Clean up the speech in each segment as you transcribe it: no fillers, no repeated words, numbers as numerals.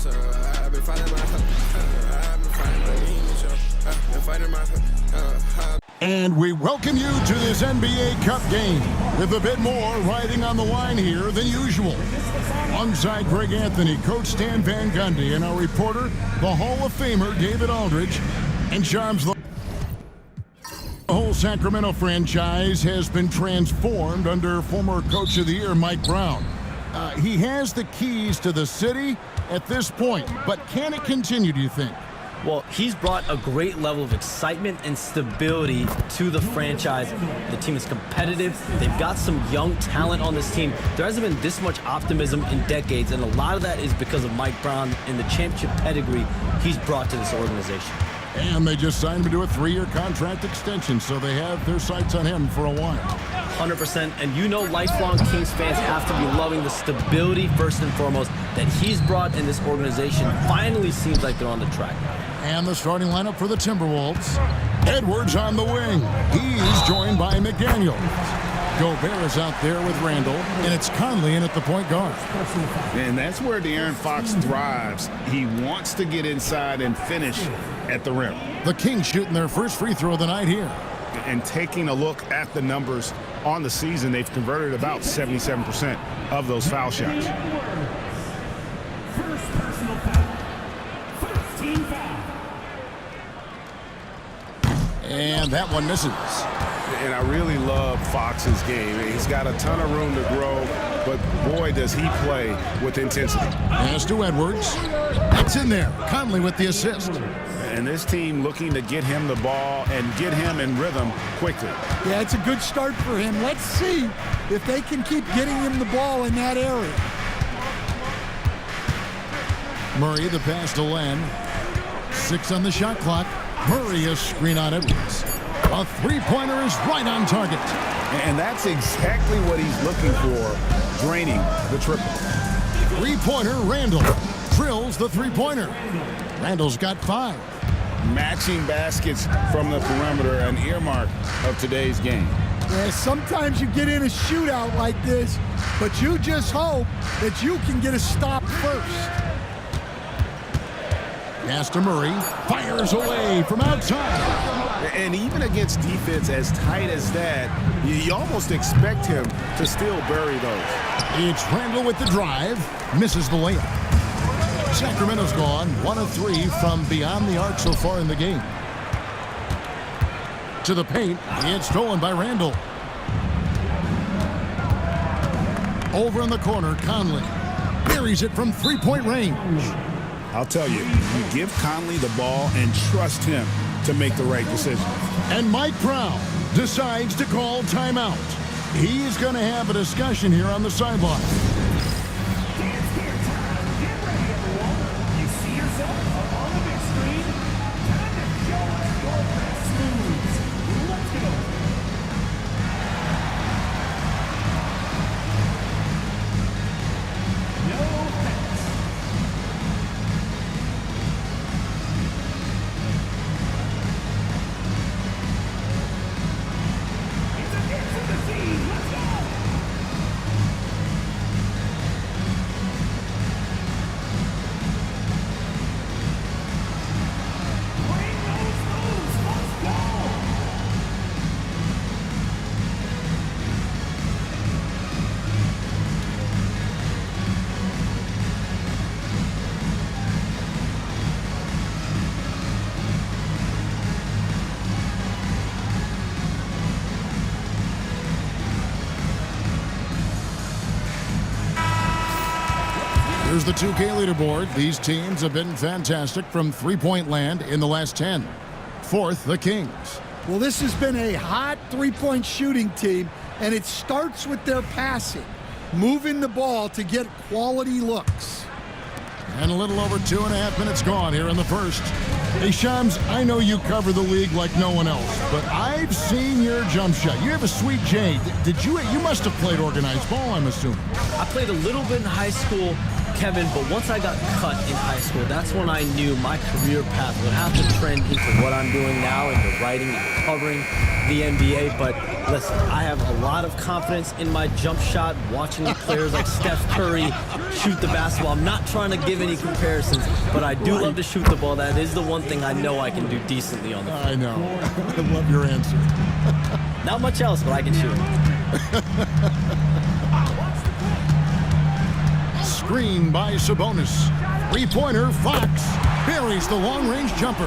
I've been fighting my demons, I've been fighting my And we welcome you to this NBA Cup game with a bit more riding on the line here than usual. Alongside Greg Anthony, Coach Stan Van Gundy, and our reporter, the Hall of Famer David Aldridge, and Charms. The whole Sacramento franchise has been transformed under former Coach of the Year Mike Brown. He has the keys to the city at this point, but can it continue, do you think? Well, he's brought a great level of excitement and stability to the franchise. The team is competitive. They've got some young talent on this team. There hasn't been this much optimism in decades, and a lot of that is because of Mike Brown and the championship pedigree he's brought to this organization. And they just signed him to a 3-year contract extension, so they have their sights on him for a while. 100%, and you know lifelong Kings fans have to be loving the stability first and foremost that he's brought in this organization. Finally seems like they're on the track. And the starting lineup for the Timberwolves. Edwards on the wing. He's joined by McDaniel. Gobert is out there with Randall, and it's Conley in at the point guard. And that's where De'Aaron Fox thrives. He wants to get inside and finish at the rim. The Kings shooting their first free throw of the night here. And taking a look at the numbers on the season, they've converted about 77% of those foul shots. First personal foul. First team foul. And that one misses. And I really love Fox's game. He's got a ton of room to grow, but boy, does he play with intensity. Pass to Edwards. That's in there. Conley with the assist. And this team looking to get him the ball and get him in rhythm quickly. Yeah, it's a good start for him. Let's see if they can keep getting him the ball in that area. Murray, the pass to Len. 6 on the shot clock. Murray a screen on Edwards. A three-pointer is right on target. And that's exactly what he's looking for, draining the triple. Three-pointer, Randall. Drills the three-pointer. Randall's got 5. Matching baskets from the perimeter, an earmark of today's game. Yeah, sometimes you get in a shootout like this, but you just hope that you can get a stop first. Pass to Murray. Fires away from outside. And even against defense as tight as that, you almost expect him to still bury those. It's Randall with the drive. Misses the layup. Sacramento's gone 1 of 3 from beyond the arc so far in the game. To the paint. It's stolen by Randall. Over in the corner, Conley. Buries it from three-point range. I'll tell you, you give Conley the ball and trust him to make the right decision. And Mike Brown decides to call timeout. He's going to have a discussion here on the sideline. Dance gear time. Get ready, everyone. You see yourself up on the big screen? Time to show us your best moves. Let's go. No offense. It's a hit to the team. Let's go. Bring those moves. Let's go. Here's the 2K leaderboard. These teams have been fantastic from three-point land in the last 10. Fourth, the Kings. Well, this has been a hot three-point shooting team, and it starts with their passing, moving the ball to get quality looks. And a little over 2.5 minutes gone here in the first. Hey, Shams, I know you cover the league like no one else, but I've seen your jump shot. You have a sweet J. You must have played organized ball, I'm assuming. I played a little bit in high school, Kevin, but once I got cut in high school, that's when I knew my career path would have to trend into what I'm doing now, into writing and covering the NBA. But listen, I have a lot of confidence in my jump shot, watching players like Steph Curry shoot the basketball. I'm not trying to give any comparisons, but I do love to shoot the ball. That is the one thing I know I can do decently on the field. I know. I love your answer. Not much else, but I can shoot. Screen by Sabonis. Three-pointer, Fox buries the long-range jumper.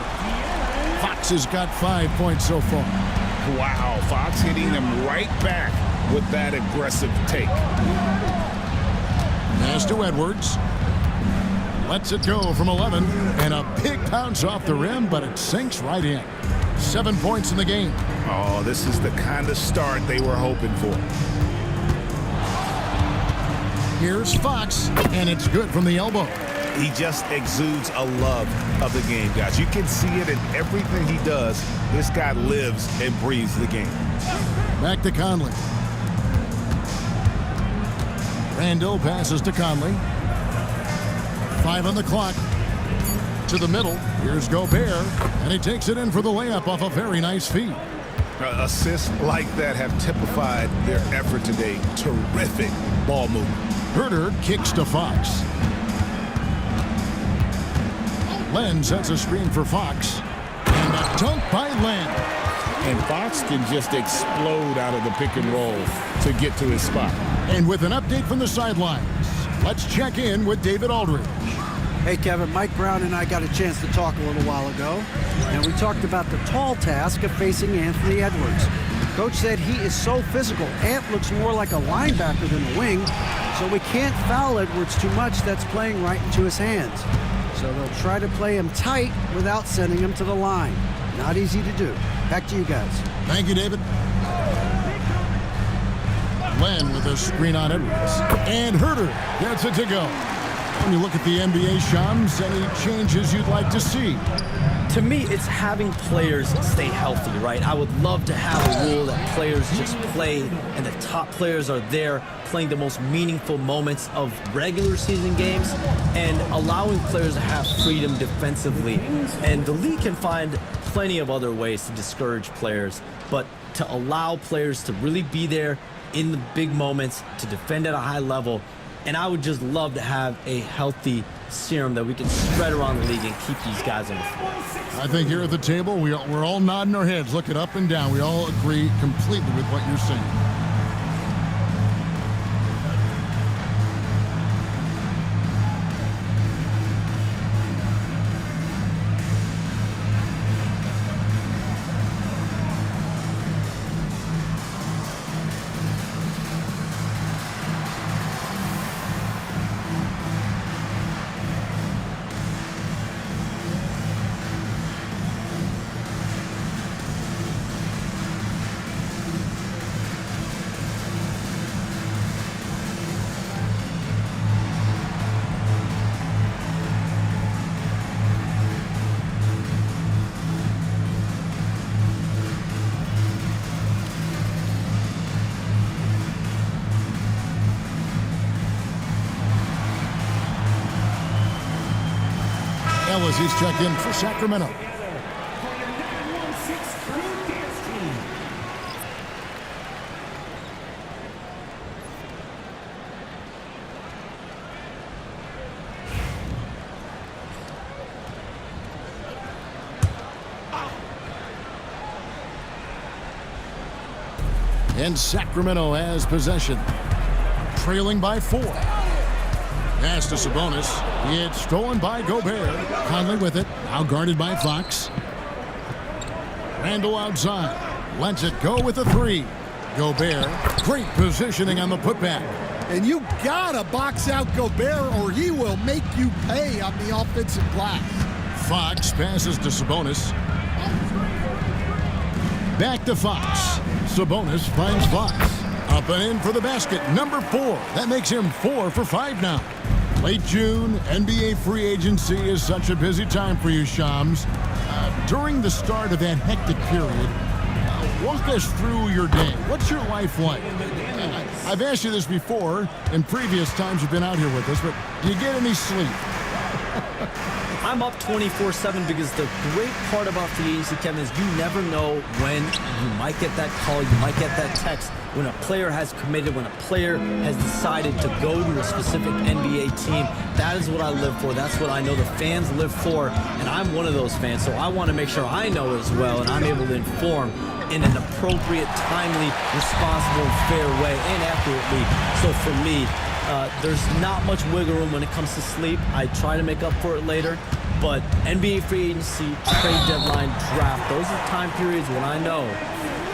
Fox has got 5 points so far. Wow, Fox hitting him right back with that aggressive take. Pass to Edwards. Lets it go from 11. And a big bounce off the rim, but it sinks right in. 7 points in the game. Oh, this is the kind of start they were hoping for. Here's Fox, and it's good from the elbow. He just exudes a love of the game, guys. You can see it in everything he does. This guy lives and breathes the game. Back to Conley. Randall passes to Conley. 5 on the clock. To the middle. Here's Gobert, and he takes it in for the layup off a very nice feed. Assists like that have typified their effort today. Terrific ball movement. Herter kicks to Fox. Len sets a screen for Fox. And a dunk by Len. And Fox can just explode out of the pick and roll to get to his spot. And with an update from the sidelines, let's check in with David Aldridge. Hey, Kevin, Mike Brown and I got a chance to talk a little while ago, and we talked about the tall task of facing Anthony Edwards. Coach said he is so physical. Ant looks more like a linebacker than a wing, so we can't foul Edwards too much. That's playing right into his hands. So they'll try to play him tight without sending him to the line. Not easy to do. Back to you guys. Thank you, David. Len with a screen on Edwards. And Herter gets it to go. When you look at the NBA, Shams, any changes you'd like to see? To me, it's having players stay healthy, right? I would love to have a rule that players just play and the top players are there playing the most meaningful moments of regular season games and allowing players to have freedom defensively. And the league can find plenty of other ways to discourage players, but to allow players to really be there in the big moments, to defend at a high level. And I would just love to have a healthy serum that we can spread around the league and keep these guys on the floor. I think here at the table, we're all nodding our heads, looking up and down. We all agree completely with what you're saying. Ellis, he's checked in for Sacramento. And Sacramento has possession, trailing by 4. Pass to Sabonis. It's stolen by Gobert. Conley with it. Now guarded by Fox. Randall outside. Lets it go with a 3. Gobert. Great positioning on the putback. And you gotta box out Gobert or he will make you pay on the offensive glass. Fox passes to Sabonis. Back to Fox. Sabonis finds Fox. Up and in for the basket. Number 4. That makes him 4 for 5 now. Late June, NBA free agency is such a busy time for you, Shams. During the start of that hectic period, walk us through your day. What's your life like? I've asked you this before in previous times you've been out here with us, but Do you get any sleep? I'm up 24/7 because the great part about free agency, Kevin, is you never know when you might get that call, you might get that text, when a player has committed, when a player has decided to go to a specific NBA team. That is what I live for. That's what I know the fans live for, and I'm one of those fans, so I want to make sure I know as well, and I'm able to inform in an appropriate, timely, responsible, and fair way, and accurately. So for me, there's not much wiggle room when it comes to sleep. I try to make up for it later, but NBA free agency, trade deadline, draft, those are time periods when I know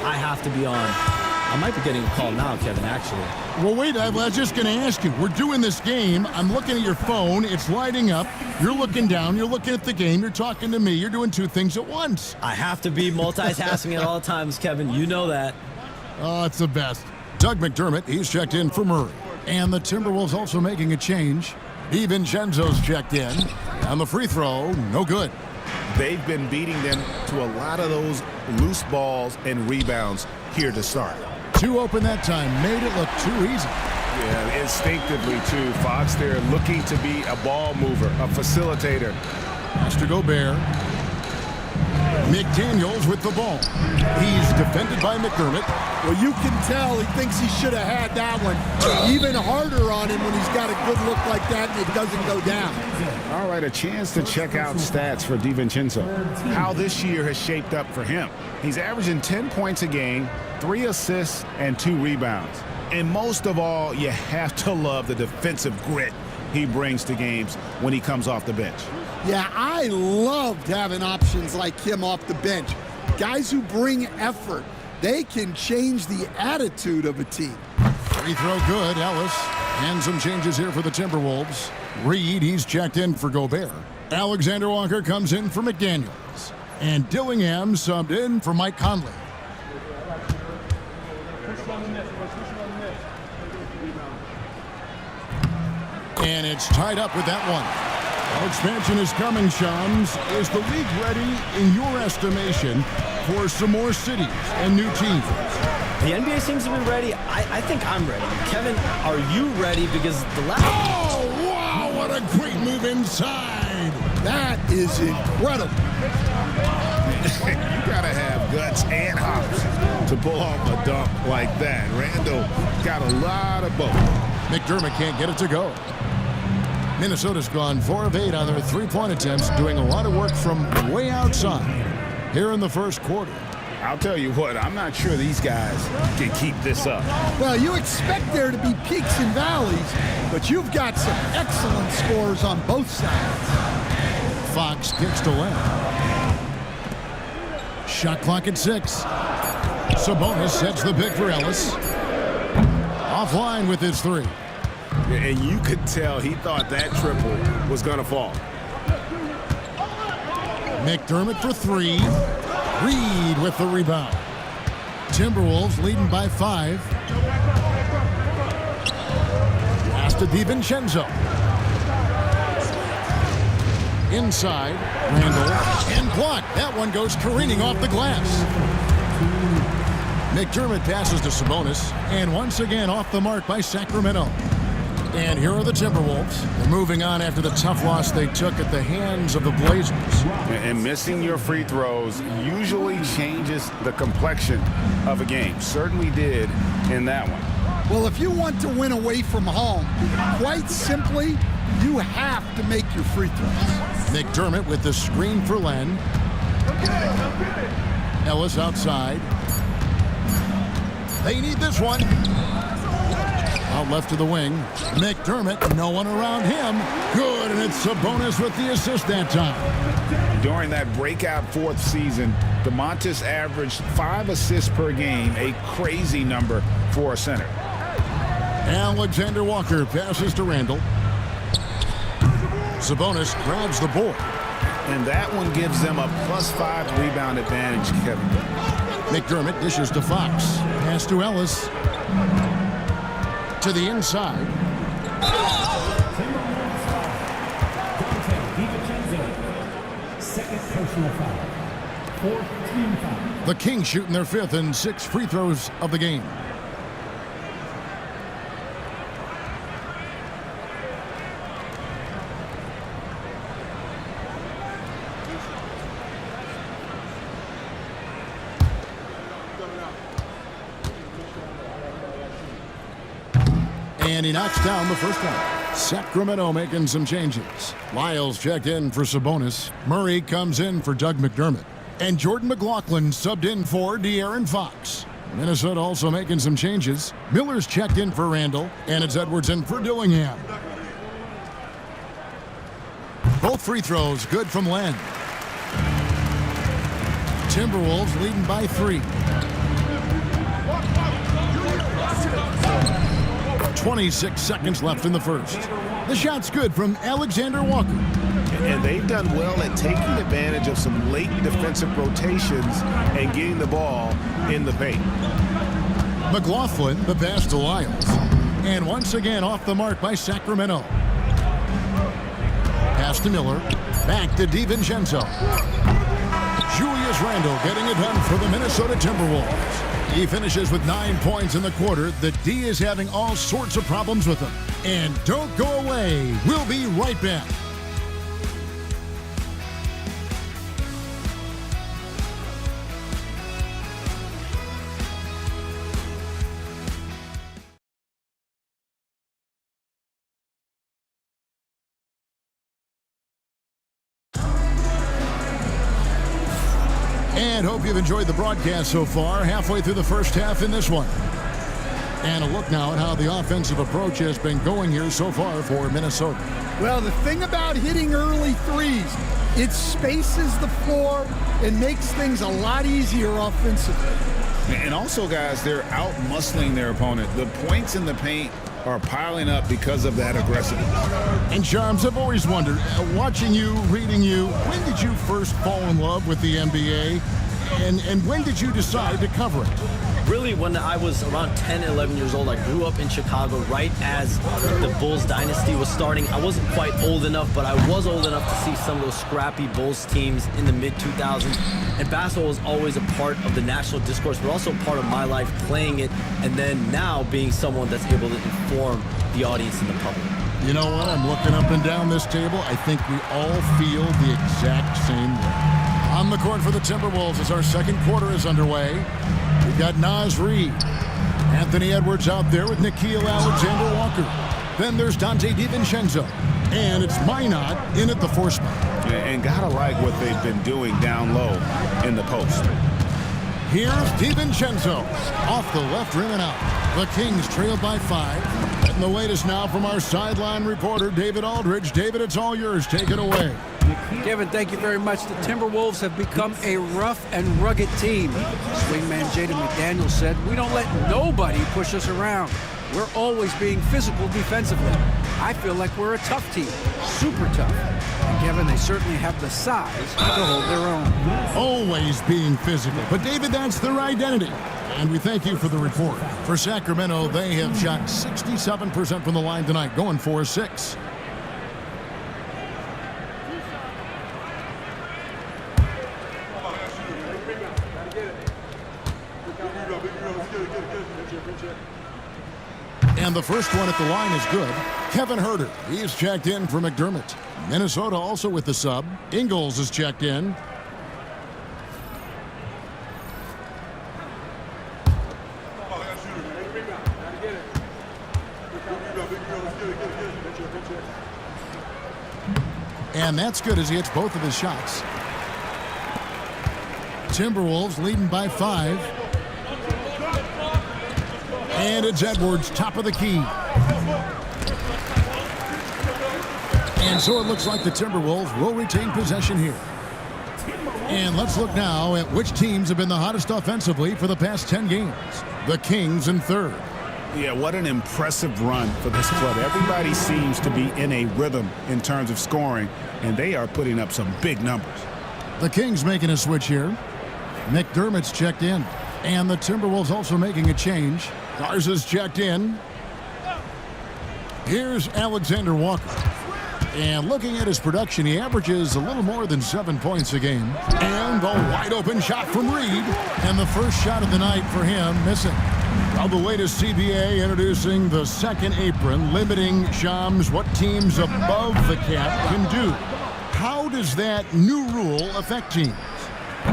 I have to be on. I might be getting a call now, Kevin, actually. Well, wait, I was just going to ask you. We're doing this game. I'm looking at your phone. It's lighting up. You're looking down. You're looking at the game. You're talking to me. You're doing two things at once. I have to be multitasking at all times, Kevin. You know that. Oh, it's the best. Doug McDermott, he's checked in for Murray. And the Timberwolves also making a change. DiVincenzo's checked in. On the free throw, no good. They've been beating them to a lot of those loose balls and rebounds here to start. Two open that time. Made it look too easy. Yeah, instinctively, too. Fox there looking to be a ball mover, a facilitator. Has to Gobert. McDaniels with the ball. He's defended by McDermott. Well, you can tell he thinks he should have had that one. Even harder on him when he's got a good look like that and it doesn't go down. All right, a chance to check out stats for DiVincenzo. How this year has shaped up for him. He's averaging 10 points a game, 3 assists, and 2 rebounds. And most of all, you have to love the defensive grit he brings to games when he comes off the bench. Yeah, I loved having options like him off the bench. Guys who bring effort. They can change the attitude of a team. Free throw good, Ellis. And some changes here for the Timberwolves. Reed, he's checked in for Gobert. Alexander Walker comes in for McDaniels. And Dillingham subbed in for Mike Conley. And it's tied up with that one. Well, expansion is coming, Shams. Is the league ready, in your estimation, for some more cities and new teams? The NBA seems to be ready. I think I'm ready. Kevin, are you ready? Because the last... Oh, wow, what a great move inside. That is incredible. You got to have guts and hops to pull off a dunk like that. Randall got a lot of both. McDermott can't get it to go. Minnesota's gone 4 of 8 on their three-point attempts, doing a lot of work from way outside here in the first quarter. I'll tell you what, I'm not sure these guys can keep this up. Well, you expect there to be peaks and valleys, but you've got some excellent scores on both sides. Fox kicks to left. Shot clock at 6. Sabonis sets the pick for Ellis. Offline with his 3. And you could tell he thought that triple was going to fall. McDermott for 3. Reed with the rebound. Timberwolves leading by 5. Pass to DiVincenzo. Inside, Randall, and blocked. That one goes careening off the glass. McDermott passes to Sabonis, and once again off the mark by Sacramento. And here are the Timberwolves. They're moving on after the tough loss they took at the hands of the Blazers. And missing your free throws usually changes the complexion of a game. Certainly did in that one. Well, if you want to win away from home, quite simply, you have to make your free throws. McDermott with the screen for Len. Ellis outside. They need this one. Out left to the wing. McDermott, no one around him. Good, and it's Sabonis with the assist that time. During that breakout 4th season, DeMontis averaged 5 assists per game, a crazy number for a center. Alexander Walker passes to Randall. Sabonis grabs the board. And that one gives them a +5 rebound advantage, Kevin. McDermott dishes to Fox. Pass to Ellis. To the inside. Second personal foul. 4th team foul. The Kings shooting their 5th and 6th free throws of the game. And he knocks down the first one. Sacramento making some changes. Lyles checked in for Sabonis. Murray comes in for Doug McDermott. And Jordan McLaughlin subbed in for De'Aaron Fox. Minnesota also making some changes. Miller's checked in for Randall. And it's Edwards in for Dillingham. Both free throws good from Len. Timberwolves leading by 3. 26 seconds left in the first. The shot's good from Alexander Walker. And they've done well at taking advantage of some late defensive rotations and getting the ball in the paint. McLaughlin, the pass to Lyles. And once again off the mark by Sacramento. Pass to Miller. Back to DiVincenzo. Julius Randle getting it done for the Minnesota Timberwolves. He finishes with 9 points in the quarter. The D is having all sorts of problems with him. And don't go away. We'll be right back. And hope you've enjoyed the broadcast so far. Halfway through the first half in this one. And a look now at how the offensive approach has been going here so far for Minnesota. Well, the thing about hitting early threes, it spaces the floor and makes things a lot easier offensively. And also, guys, they're out-muscling their opponent. The points in the paint are piling up because of that aggressiveness. And Charms, I've always wondered, watching you, reading you, when did you first fall in love with the NBA? And when did you decide to cover it? Really, when I was around 10, 11 years old, I grew up in Chicago right as the Bulls dynasty was starting. I wasn't quite old enough, but I was old enough to see some of those scrappy Bulls teams in the mid-2000s. And basketball was always a part of the national discourse, but also part of my life playing it, and then now being someone that's able to inform the audience and the public. You know what? I'm looking up and down this table. I think we all feel the exact same way. On the court for the Timberwolves as our second quarter is underway. We've got Naz Reid. Anthony Edwards out there with Nickeil Alexander-Walker. Then there's Dante DiVincenzo. And it's Minot in at the 4 spot. And gotta like what they've been doing down low in the post. Here's DiVincenzo. Off the left rim and out. The Kings trailed by 5. And the latest now from our sideline reporter, David Aldridge. David, it's all yours. Take it away. Kevin, thank you very much. The Timberwolves have become a rough and rugged team. Swingman Jaden McDaniels said, "We don't let nobody push us around. We're always being physical defensively. I feel like we're a tough team, super tough." And Kevin, they certainly have the size to hold their own. Always being physical. But David, that's their identity. And we thank you for the report. For Sacramento, they have shot 67% from the line tonight, going 4-6. And the first one at the line is good. Kevin Huerter, he is checked in for McDermott. Minnesota also with the sub. Ingles is checked in. And that's good as he hits both of his shots. Timberwolves leading by 5. And it's Edwards, top of the key. And so it looks like the Timberwolves will retain possession here. And let's look now at which teams have been the hottest offensively for the past 10 games. The Kings in 3rd. Yeah, what an impressive run for this club. Everybody seems to be in a rhythm in terms of scoring, and they are putting up some big numbers. The Kings making a switch here. McDermott's checked in. And the Timberwolves also making a change. Garza's checked in. Here's Alexander Walker. And looking at his production, he averages a little more than 7 points a game. And the wide open shot from Reid. And the first shot of the night for him missing. Well, the latest CBA introducing the second apron, limiting Shams what teams above the cap can do. How does that new rule affect teams?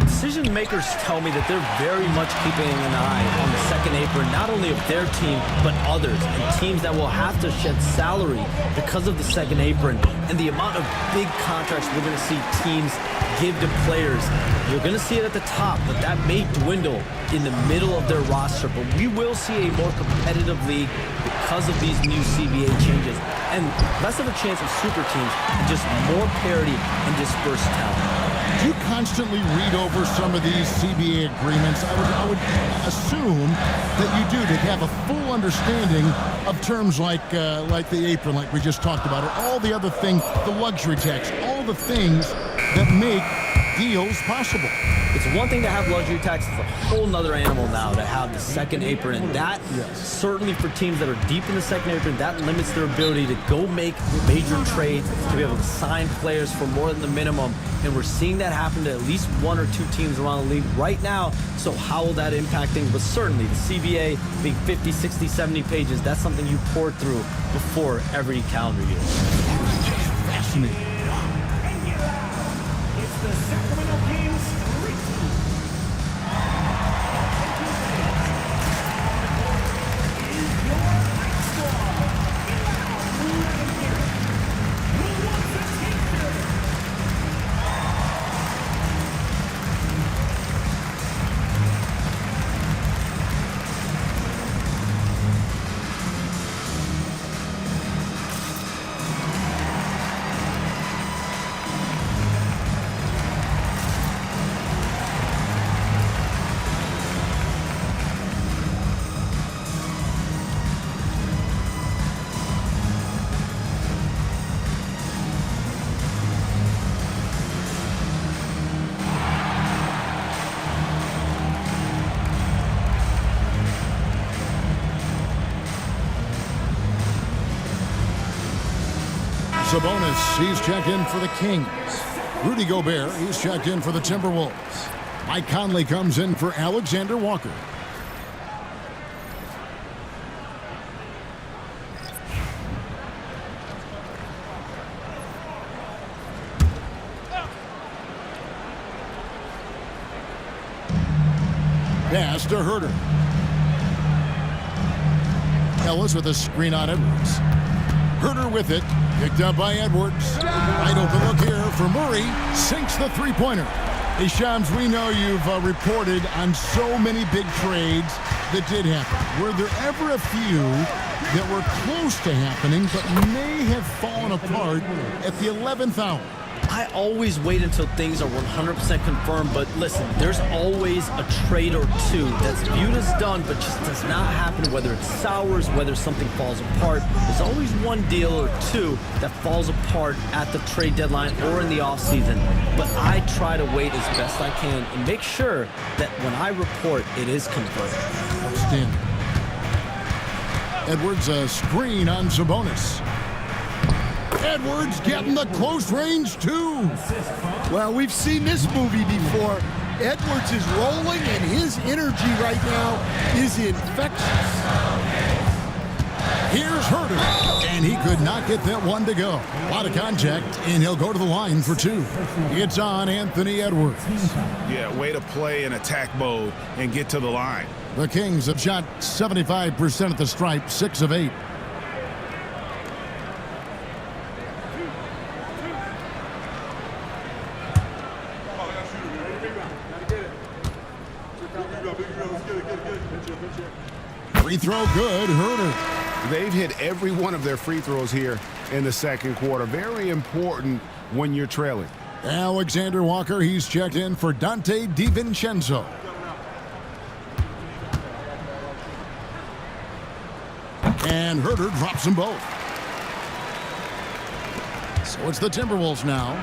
Decision makers tell me that they're very much keeping an eye on the second apron, not only of their team, but others, and teams that will have to shed salary because of the second apron and the amount of big contracts we're going to see teams give to players. You're going to see it at the top, but that may dwindle in the middle of their roster. But we will see a more competitive league because of these new CBA changes and less of a chance of super teams and just more parity and dispersed talent. Do you constantly read over some of these CBA agreements? I would assume that you do, to have a full understanding of terms like the apron, like we just talked about, or all the other things, the luxury tax, all the things that make deals possible. It's one thing to have luxury tax. It's a whole nother animal now to have the second apron. And that, certainly for teams that are deep in the second apron, that limits their ability to go make major trades, to be able to sign players for more than the minimum. And we're seeing that happen to at least one or two teams around the league right now. So how will that impact things? But certainly the CBA being 50, 60, 70 pages, that's something you pour through before every calendar year. Fascinating. And get out. It's the Sacramento Kings street team. Is your high squad. Get out. Move and get it. Who wants a t-shirt? Sabonis, he's checked in for the Kings. Rudy Gobert, he's checked in for the Timberwolves. Mike Conley comes in for Alexander Walker. Pass to Herter. Ellis with a screen on Edwards. Herter with it. Picked up by Edwards. Wide open look here for Murray. Sinks the three-pointer. Hey, Shams, we know you've reported on so many big trades that did happen. Were there ever a few that were close to happening but may have fallen apart at the 11th hour? I always wait until things are 100% confirmed, but listen, there's always a trade or two that's viewed as done but just does not happen, whether it's sours, whether something falls apart. There's always one deal or two that falls apart at the trade deadline or in the offseason, but I try to wait as best I can and make sure that when I report, it is confirmed. Outstanding. Edwards, a screen on Sabonis. Edwards getting the close range, too. Well, we've seen this movie before. Edwards is rolling, and his energy right now is infectious. Here's Herter, and he could not get that one to go. A lot of contact, and he'll go to the line for two. It's on Anthony Edwards. Yeah, way to play in attack mode and get to the line. The Kings have shot 75% at the stripe, 6 of 8. Free throw good, Herter. They've hit every one of their free throws here in the second quarter. Very important when you're trailing. Alexander Walker, he's checked in for Dante DiVincenzo. And Herter drops them both. So it's the Timberwolves now.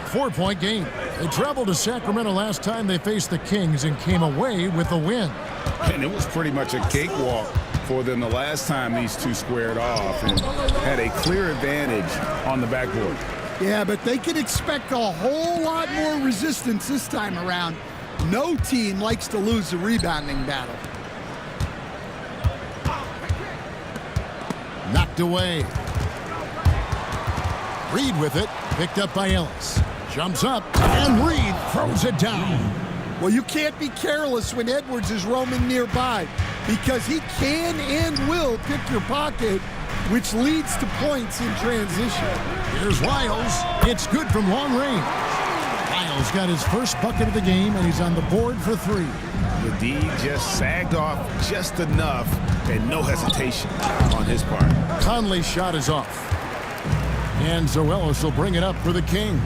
4-point game. They traveled to Sacramento last time they faced the Kings and came away with a win. And it was pretty much a cakewalk for them the last time these two squared off and had a clear advantage on the backboard. Yeah, but they can expect a whole lot more resistance this time around. No team likes to lose the rebounding battle. Knocked away. Reed with it. Picked up by Ellis. Jumps up, and Reed throws it down. Well, you can't be careless when Edwards is roaming nearby because he can and will pick your pocket, which leads to points in transition. Here's Wiles. It's good from long range. Wiles got his first bucket of the game, and he's on the board for 3. The D just sagged off just enough, and no hesitation on his part. Conley's shot is off. And Zoelis will bring it up for the Kings.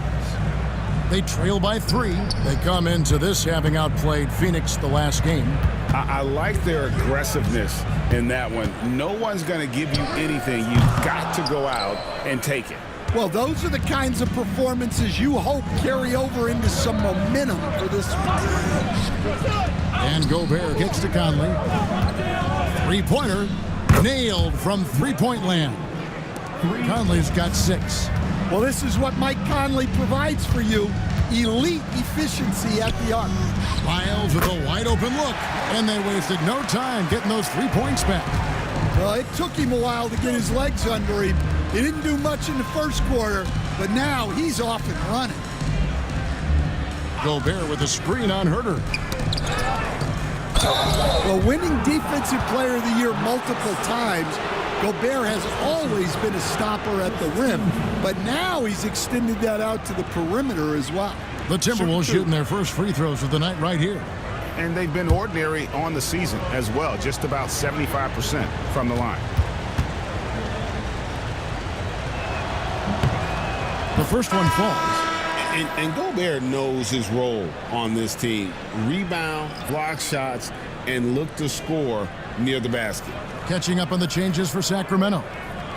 They trail by 3. They come into this having outplayed Phoenix the last game. I like their aggressiveness in that one. No one's going to give you anything. You've got to go out and take it. Well, those are the kinds of performances you hope carry over into some momentum for this one. And Gobert gets to Conley. 3-pointer nailed from 3-point land. Conley's got 6. Well, this is what Mike Conley provides for you. Elite efficiency at the arc. Wiles with a wide open look, and they wasted no time getting those 3 points back. Well, it took him a while to get his legs under him. He didn't do much in the first quarter, but now he's off and running. Gobert with a screen on Herter. Well, winning Defensive Player of the Year multiple times, Gobert has always been a stopper at the rim, but now he's extended that out to the perimeter as well. The Timberwolves shooting their first free throws of the night right here. And they've been ordinary on the season as well, just about 75% from the line. The first one falls. And Gobert knows his role on this team. Rebound, block shots, and look to score near the basket. Catching up on the changes for Sacramento.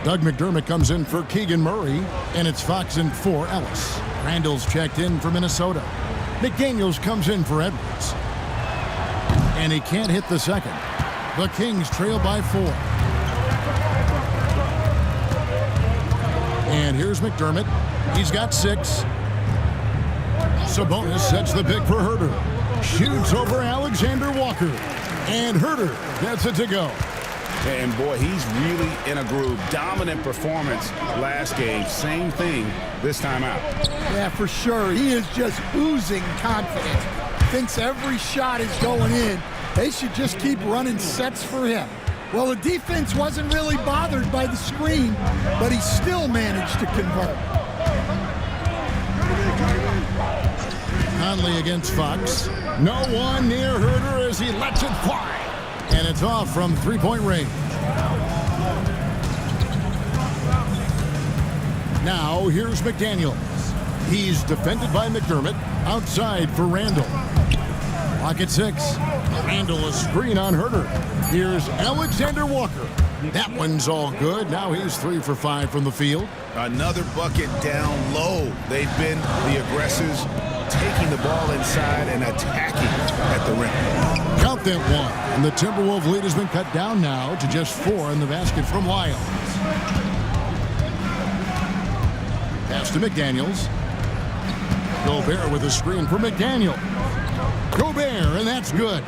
Doug McDermott comes in for Keegan Murray, and it's Fox in for Ellis. Randall's checked in for Minnesota. McDaniels comes in for Edwards. And he can't hit the second. The Kings trail by 4. And here's McDermott. He's got 6. Sabonis sets the pick for Herter. Shoots over Alexander Walker. And Herter gets it to go. And boy, he's really in a groove. Dominant performance last game. Same thing this time out. Yeah, for sure. He is just oozing confidence. Thinks every shot is going in. They should just keep running sets for him. Well, the defense wasn't really bothered by the screen, but he still managed to convert. Conley against Fox. No one near Herter as he lets it fly. And it's off from 3-point range. Now here's McDaniels. He's defended by McDermott. Outside for Randall. Clock at 6. Randall a screen on Herter. Here's Alexander Walker. That one's all good. Now he's 3 for 5 from the field. Another bucket down low. They've been the aggressors, taking the ball inside and attacking at the rim. Count that one. And the Timberwolves lead has been cut down now to just 4 in the basket from Wiles. Pass to McDaniels. Gobert with a screen for McDaniel. Gobert, and that's good.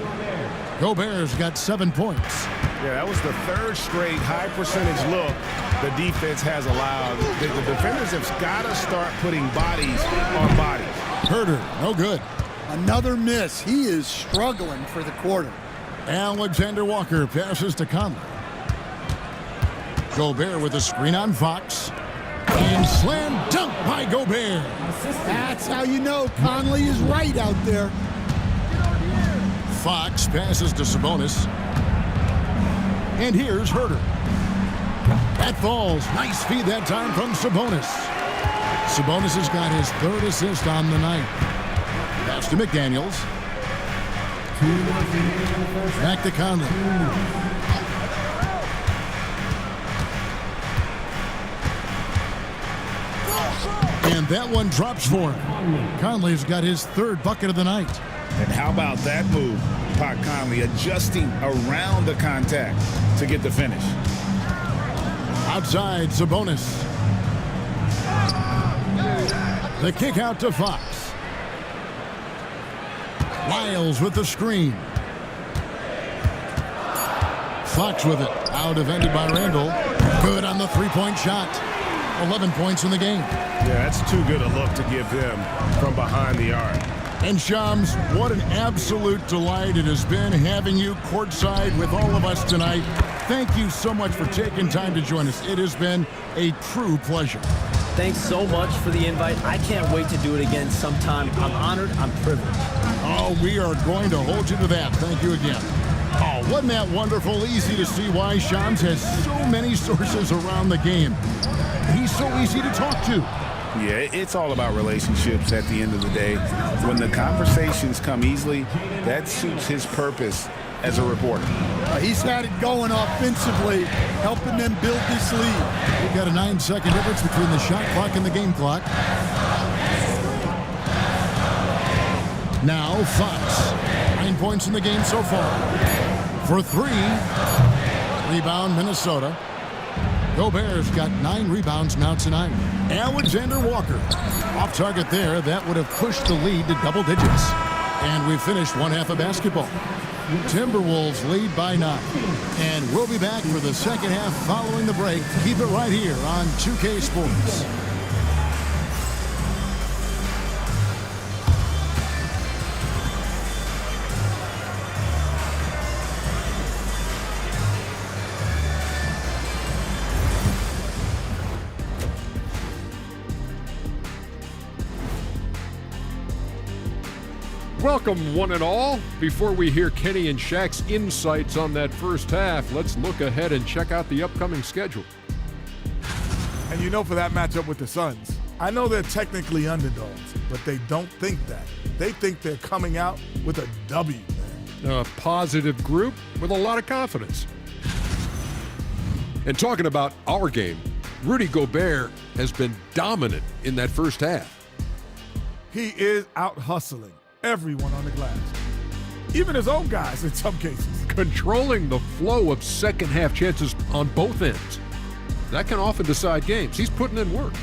Gobert's got 7 points. Yeah, that was the 3rd straight high percentage look the defense has allowed. The defenders have got to start putting bodies on bodies. Herter, no good. Another miss. He is struggling for the quarter. Alexander Walker passes to Conley. Gobert with a screen on Fox. And slam dunk by Gobert. That's how you know Conley is right out there. Fox passes to Sabonis. And here's Herter. That falls. Nice feed that time from Sabonis. Sabonis has got his 3rd assist on the night. Pass to McDaniels. Back to Conley. And that one drops for him. Conley's got his 3rd bucket of the night. And how about that move? Pat Conley adjusting around the contact to get the finish. Outside, Sabonis. The kick out to Fox. Wiles with the screen. Fox with it. Out defended by Randall. Good on the 3-point shot. 11 points in the game. Yeah, that's too good a look to give him from behind the arc. And Shams, what an absolute delight it has been having you courtside with all of us tonight. Thank you so much for taking time to join us. It has been a true pleasure. Thanks so much for the invite. I can't wait to do it again sometime. I'm honored. I'm privileged. Oh, we are going to hold you to that. Thank you again. Oh, wasn't that wonderful? Easy to see why Shams has so many sources around the game. He's so easy to talk to. Yeah, it's all about relationships at the end of the day. When the conversations come easily, that suits his purpose as a reporter. He's had it going offensively, helping them build this lead. We've got a 9-second difference between the shot clock and the game clock. Now Fox. 9 points in the game so far. For 3. Rebound Minnesota. Gobert's got 9 rebounds now tonight. Alexander Walker. Off target there. That would have pushed the lead to double digits. And we finished one half of basketball. Timberwolves lead by 9. And we'll be back for the second half following the break. Keep it right here on 2K Sports. Welcome, one and all. Before we hear Kenny and Shaq's insights on that first half, let's look ahead and check out the upcoming schedule. And you know, for that matchup with the Suns, I know they're technically underdogs, but they don't think that. They think they're coming out with a W, man. A positive group with a lot of confidence. And talking about our game, Rudy Gobert has been dominant in that first half. He is out hustling everyone on the glass, even his own guys in some cases. Controlling the flow of second half chances on both ends. That can often decide games. He's putting in work.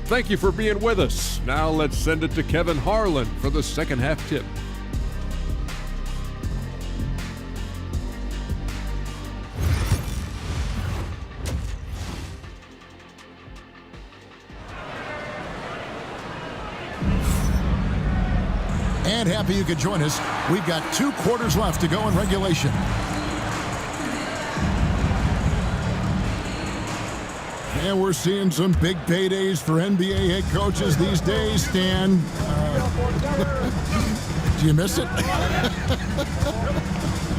Thank you for being with us. Now let's send it to Kevin Harlan for the second half tip. And happy you could join us. We've got 2 quarters left to go in regulation. And we're seeing some big paydays for NBA head coaches these days, Stan. Do you miss it?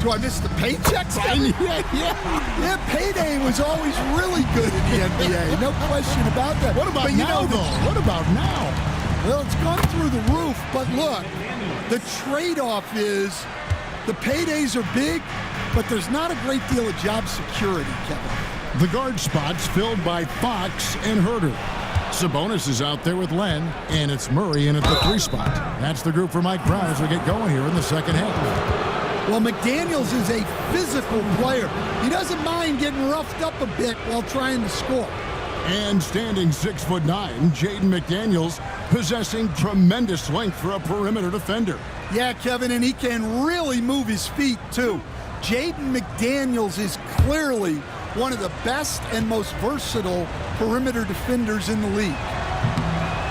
Do I miss the paychecks? Yeah, payday was always really good in the NBA. No question about that. What about now, though? What about now? Well, it's gone through the roof, but look, the trade-off is the paydays are big, but there's not a great deal of job security, Kevin. The guard spots filled by Fox and Herter. Sabonis is out there with Len, and it's Murray in at the 3 spot. That's the group for Mike Brown as we get going here in the second half. Well, McDaniels is a physical player. He doesn't mind getting roughed up a bit while trying to score. And standing 6'9", Jaden McDaniels possessing tremendous length for a perimeter defender. Yeah, Kevin, and he can really move his feet, too. Jaden McDaniels is clearly one of the best and most versatile perimeter defenders in the league.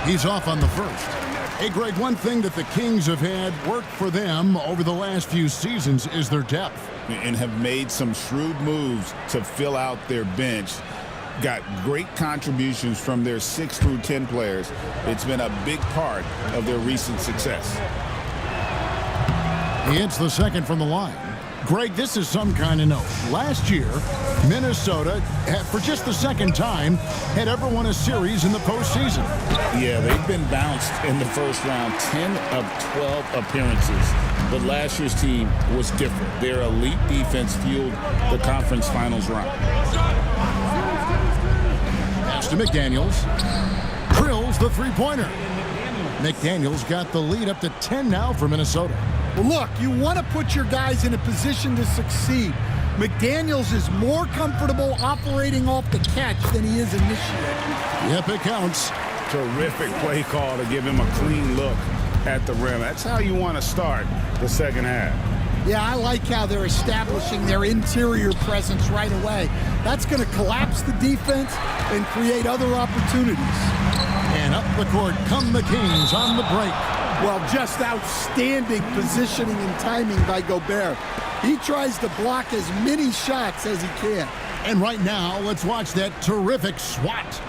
He's off on the first. Hey, Greg, one thing that the Kings have had work for them over the last few seasons is their depth. And have made some shrewd moves to fill out their bench. Got great contributions from their 6 through 10 players. It's been a big part of their recent success. He hits the second from the line. Greg, this is some kind of note. Last year, Minnesota, for just the second time, had ever won a series in the postseason. Yeah, they've been bounced in the first round, 10 of 12 appearances. But last year's team was different. Their elite defense fueled the conference finals run. Pass to McDaniels. Drills the three-pointer. McDaniels got the lead up to 10 now for Minnesota. Well, look, you want to put your guys in a position to succeed. McDaniels is more comfortable operating off the catch than he is initiating. Yep, it counts. Terrific play call to give him a clean look at the rim. That's how you want to start the second half. Yeah, I like how they're establishing their interior presence right away. That's going to collapse the defense and create other opportunities. And up the court come the Kings on the break. Well, just outstanding positioning and timing by Gobert. He tries to block as many shots as he can. And right now, let's watch that terrific swat.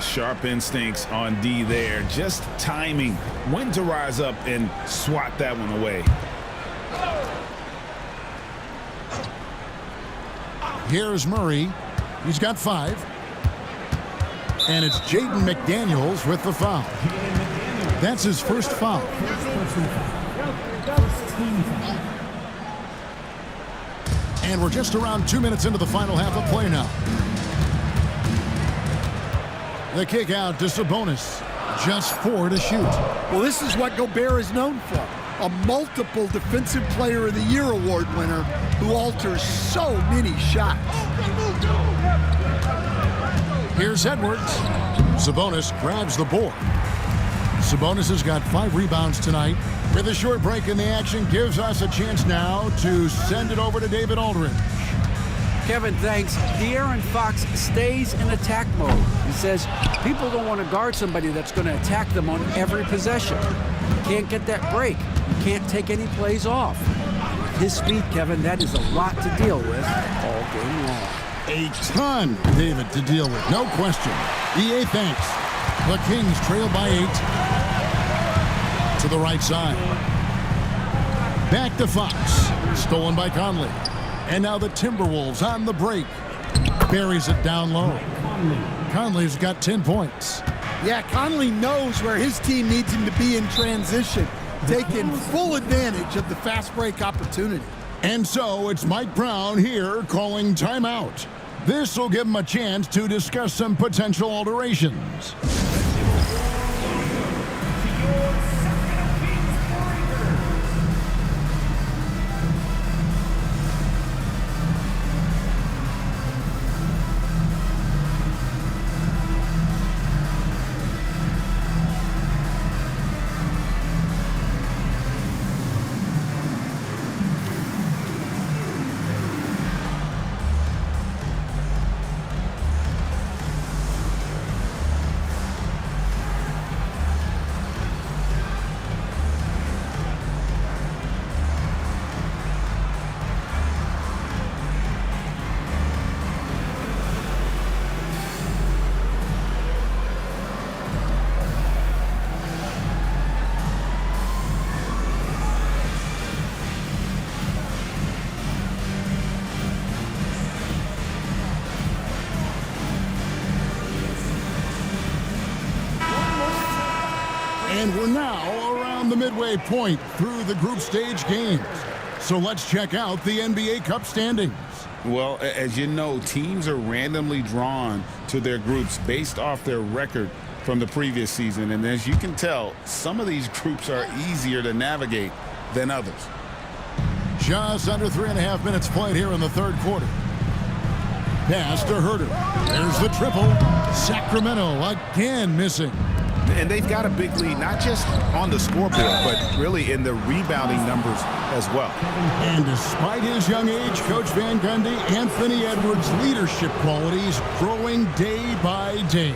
Sharp instincts on D there. Just timing when to rise up and swat that one away. Here's Murray. He's got 5. And it's Jaden McDaniels with the foul. That's his first foul. And we're just around 2 minutes into the final half of play now. The kick out to Sabonis. Just 4 to shoot. Well, this is what Gobert is known for. A multiple Defensive Player of the Year award winner who alters so many shots. Here's Edwards. Sabonis grabs the board. Sabonis has got 5 rebounds tonight. With a short break in the action, gives us a chance now to send it over to David Aldridge. Kevin, thanks. De'Aaron Fox stays in attack mode. He says people don't want to guard somebody that's going to attack them on every possession. You can't get that break. You can't take any plays off. His speed, Kevin, that is a lot to deal with all game long. A ton, David, to deal with. No question. EA thanks. The Kings trail by 8. To the right side. Back to Fox. Stolen by Conley. And now the Timberwolves on the break. Buries it down low. Conley's got 10 points. Yeah, Conley knows where his team needs him to be in transition, taking full advantage of the fast break opportunity. And so it's Mike Brown here calling timeout. This will give him a chance to discuss some potential alterations. And we're now around the midway point through the group stage games. So let's check out the NBA Cup standings. Well, as you know, teams are randomly drawn to their groups based off their record from the previous season. And as you can tell, some of these groups are easier to navigate than others. Just under 3.5 minutes played here in the third quarter. Pass to Herter. There's the triple. Sacramento again missing. And they've got a big lead, not just on the scoreboard, but really in the rebounding numbers as well. And despite his young age, Coach Van Gundy, Anthony Edwards' leadership qualities growing day by day.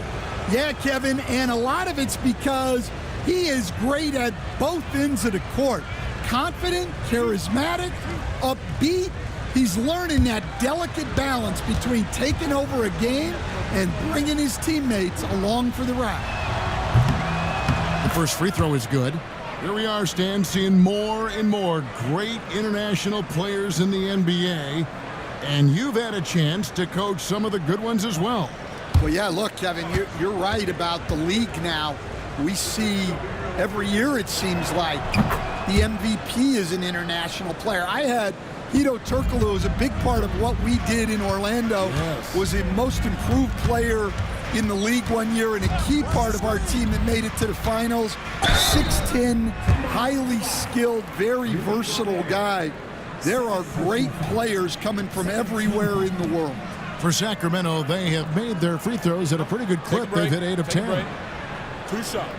Yeah, Kevin, and a lot of it's because he is great at both ends of the court. Confident, charismatic, upbeat. He's learning that delicate balance between taking over a game and bringing his teammates along for the ride. The first free throw is good. Here we are, Stan, seeing more and more great international players in the NBA. And you've had a chance to coach some of the good ones as well. Well, yeah, look, Kevin, you're right about the league now. We see every year, it seems like, the MVP is an international player. I had Hito Turkoglu, who was a big part of what we did in Orlando, was a most improved player in the league one year and a key part of our team that made it to the finals. 6'10", highly skilled, very versatile guy. There are great players coming from everywhere in the world. For Sacramento, they have made their free throws at a pretty good clip. They've hit 8 of 10. 2 shots.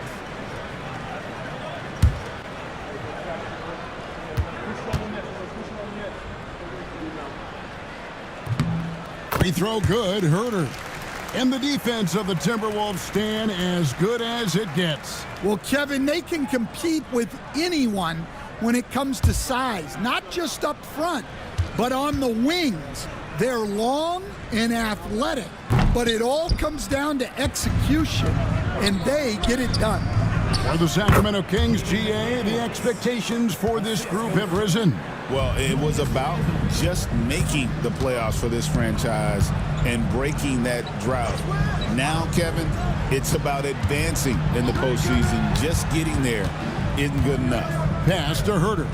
Free throw good, Herter. And the defense of the Timberwolves stand as good as it gets. Well, Kevin, they can compete with anyone when it comes to size, not just up front, but on the wings. They're long and athletic, but it all comes down to execution, and they get it done. For the Sacramento Kings, GA, the expectations for this group have risen. Well, it was about just making the playoffs for this franchise and breaking that drought. Now, Kevin, it's about advancing in the postseason. Just getting there isn't good enough. Pass to Herter.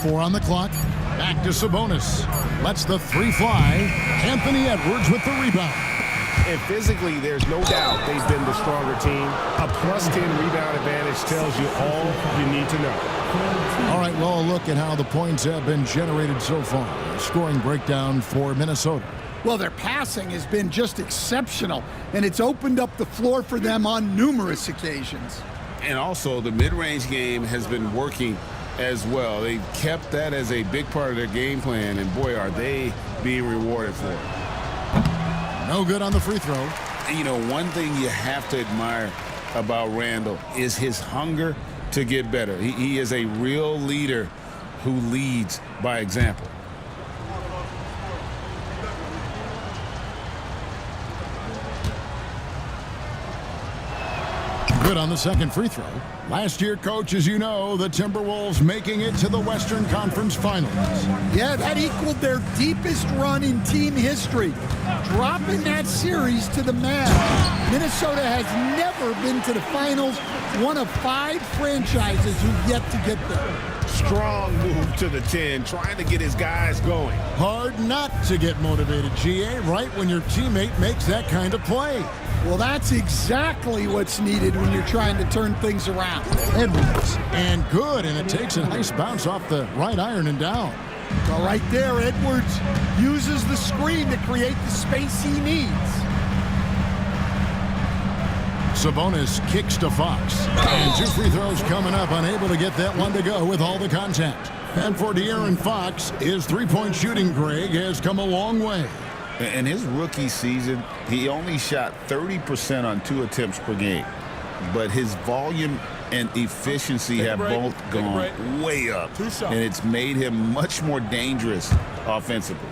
4 on the clock. Back to Sabonis. Lets the 3 fly. Anthony Edwards with the rebound. And physically, there's no doubt they've been the stronger team. A +10 rebound advantage tells you all you need to know. All right, well, a look at how the points have been generated so far. Scoring breakdown for Minnesota. Well, their passing has been just exceptional, and it's opened up the floor for them on numerous occasions. And also, the mid-range game has been working as well. They've kept that as a big part of their game plan, and boy, are they being rewarded for it. No good on the free throw. And you know, one thing you have to admire about Randall is his hunger to get better. He is a real leader who leads by example. Good on the second free throw. Last year, coach, as you know, the Timberwolves making it to the Western Conference Finals. Yeah, that equaled their deepest run in team history, dropping that series to the Mavs. Minnesota has never been to the finals, one of 5 franchises who've yet to get there. Strong move to the 10, trying to get his guys going. Hard not to get motivated, GA, right when your teammate makes that kind of play. Well, that's exactly what's needed when you're trying to turn things around. Edwards, and good, and it takes a nice bounce off the right iron and down. Well, right there, Edwards uses the screen to create the space he needs. Sabonis kicks to Fox. And 2 free throws coming up, unable to get that one to go with all the contact. And for De'Aaron Fox, his three-point shooting, Greg, has come a long way. In his rookie season, he only shot 30% on 2 attempts per game. But his volume and efficiency have both gone way up. And it's made him much more dangerous offensively.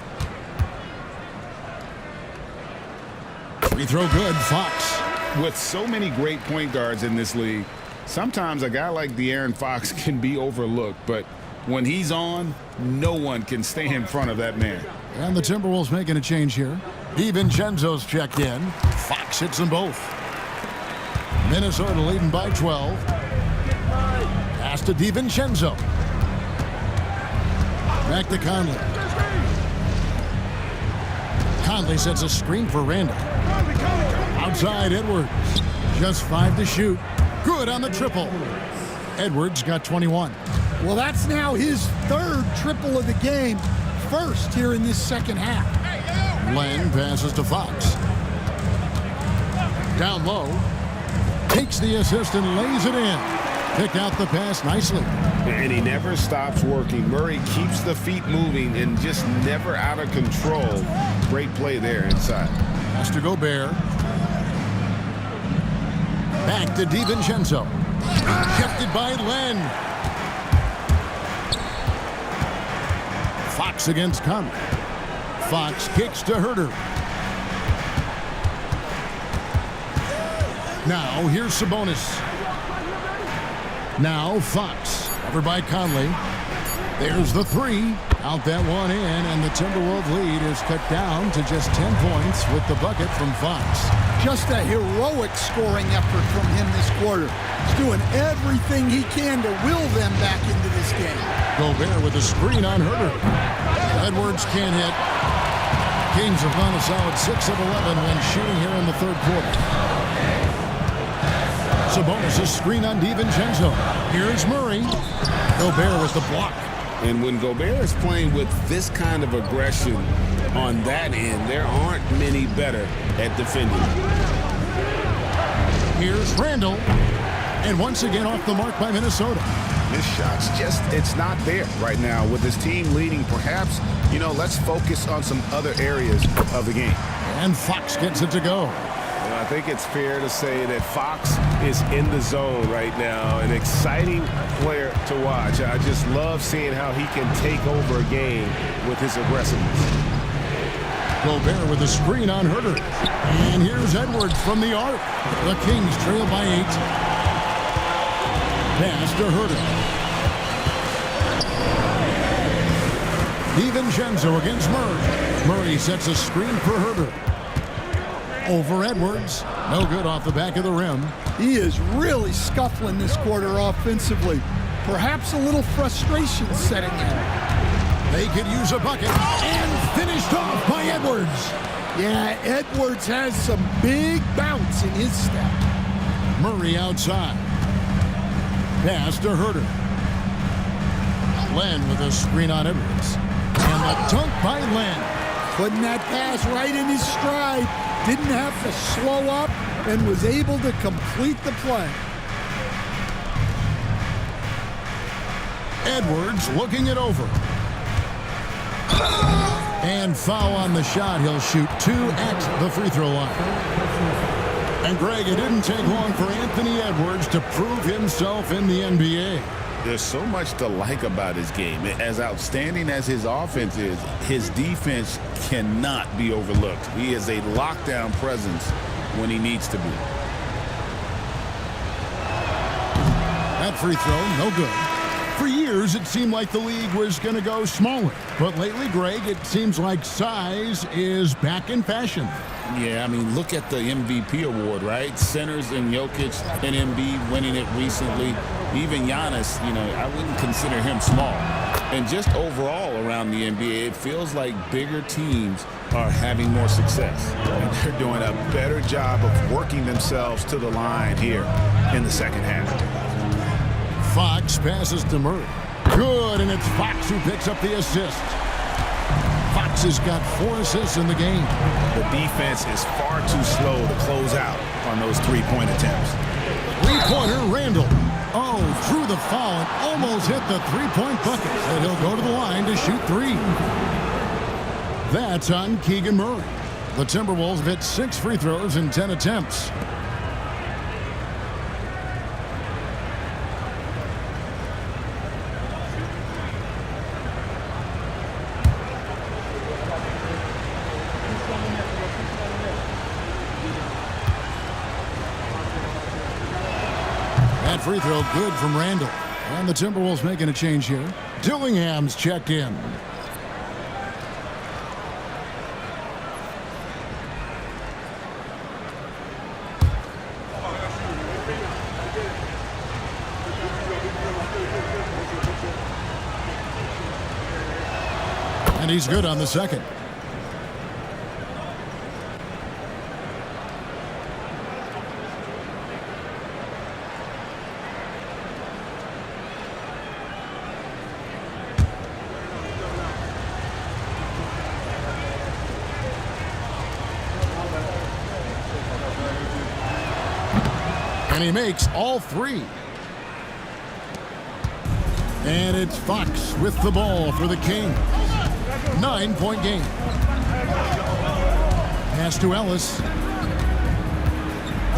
Free throw good, Fox. With so many great point guards in this league, sometimes a guy like De'Aaron Fox can be overlooked. But when he's on, no one can stay in front of that man. And the Timberwolves making a change here. DiVincenzo's checked in. Fox hits them both. Minnesota leading by 12. Pass to DiVincenzo. Back to Conley. Conley sets a screen for Randall. Outside Edwards. Just 5 to shoot. Good on the triple. Edwards got 21. Well, that's now his 3rd triple of the game. First here in this second half. Len passes to Fox. Down low. Takes the assist and lays it in. Picked out the pass nicely. And he never stops working. Murray keeps the feet moving and just never out of control. Great play there inside. Pass to Gobert. Back to DiVincenzo. Shifted by Len. Fox against Conley. Fox kicks to Herter. Now here's Sabonis. Now Fox. Covered by Conley. There's the 3. Out that one in, and the Timberwolves lead is cut down to just 10 points with the bucket from Fox. Just a heroic scoring effort from him this quarter. He's doing everything he can to will them back into this game. Gobert with a screen on Herter. Edwards can't hit. Kings have gone a solid 6 of 11 when shooting here in the 3rd quarter. Sabonis' screen on DiVincenzo. Here's Murray. Gobert with the block. And when Gobert is playing with this kind of aggression on that end, there aren't many better at defending. Here's Randall. And once again off the mark by Minnesota. His shot's just, it's not there right now with his team leading. Perhaps, let's focus on some other areas of the game. And Fox gets it to go. And I think it's fair to say that Fox is in the zone right now. An exciting player to watch. I just love seeing how he can take over a game with his aggressiveness. Gobert with a screen on Herter. And here's Edwards from the arc. The Kings trail by 8. Pass to Herter. DiVincenzo against Murray. Murray sets a screen for Herter. Over Edwards. No good off the back of the rim. He is really scuffling this quarter offensively. Perhaps a little frustration setting in. They could use a bucket. And finished off by Edwards. Yeah, Edwards has some big bounce in his step. Murray outside. Pass to Herter. Len with a screen on Edwards. And a dunk by Len. Putting that pass right in his stride. Didn't have to slow up and was able to complete the play. Edwards looking it over. And foul on the shot. He'll shoot 2 at the free throw line. And Greg, it didn't take long for Anthony Edwards to prove himself in the NBA. There's so much to like about his game. As outstanding as his offense is, his defense cannot be overlooked. He is a lockdown presence when he needs to be. That free throw, no good. For years, it seemed like the league was going to go smaller. But lately, Greg, it seems like size is back in fashion. Yeah, I mean, look at the MVP award, right? Centers and Jokic and Embiid winning it recently. Even Giannis, I wouldn't consider him small. And just overall around the NBA, it feels like bigger teams are having more success. And they're doing a better job of working themselves to the line here in the second half. Fox passes to Murray. Good, and it's Fox who picks up the assist. Fox has got 4 assists in the game. The defense is far too slow to close out on those three-point attempts. Three-pointer, Randall. Oh, drew the foul and almost hit the three-point bucket. And he'll go to the line to shoot 3. That's on Keegan Murray. The Timberwolves hit 6 free throws in 10 attempts. That free throw good from Randall. And the Timberwolves making a change here. Dillingham's checked in. And he's good on the second. And he makes all 3. And it's Fox with the ball for the Kings. 9-point game. Pass to Ellis.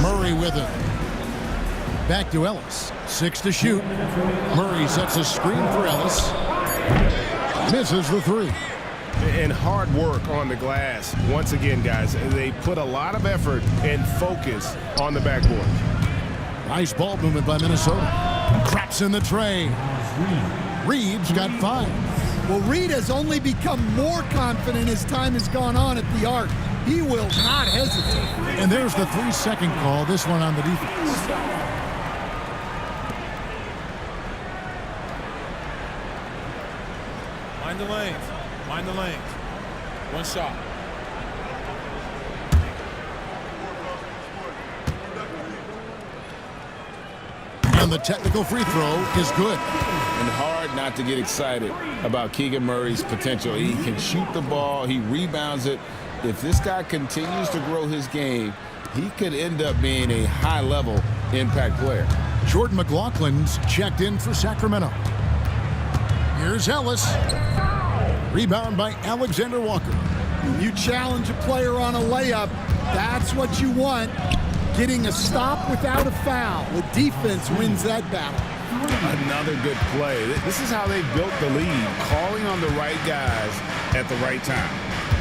Murray with it. Back to Ellis. 6 to shoot. Murray sets a screen for Ellis. Misses the 3. And hard work on the glass. Once again, guys, they put a lot of effort and focus on the backboard. Nice ball movement by Minnesota. Craps in the tray. Reed's got 5. Well, Reed has only become more confident as time has gone on at the arc. He will not hesitate. And there's the 3-second call, this one on the defense. Mind the lanes. Mind the lanes. One shot. And the technical free throw is good. And hard not to get excited about Keegan Murray's potential. He can shoot the ball. He rebounds it. If this guy continues to grow his game, he could end up being a high-level impact player. Jordan McLaughlin's checked in for Sacramento. Here's Ellis. Rebound by Alexander Walker. You challenge a player on a layup, that's what you want. Getting a stop without a foul. The defense wins that battle. Another good play. This is how they built the lead, calling on the right guys at the right time.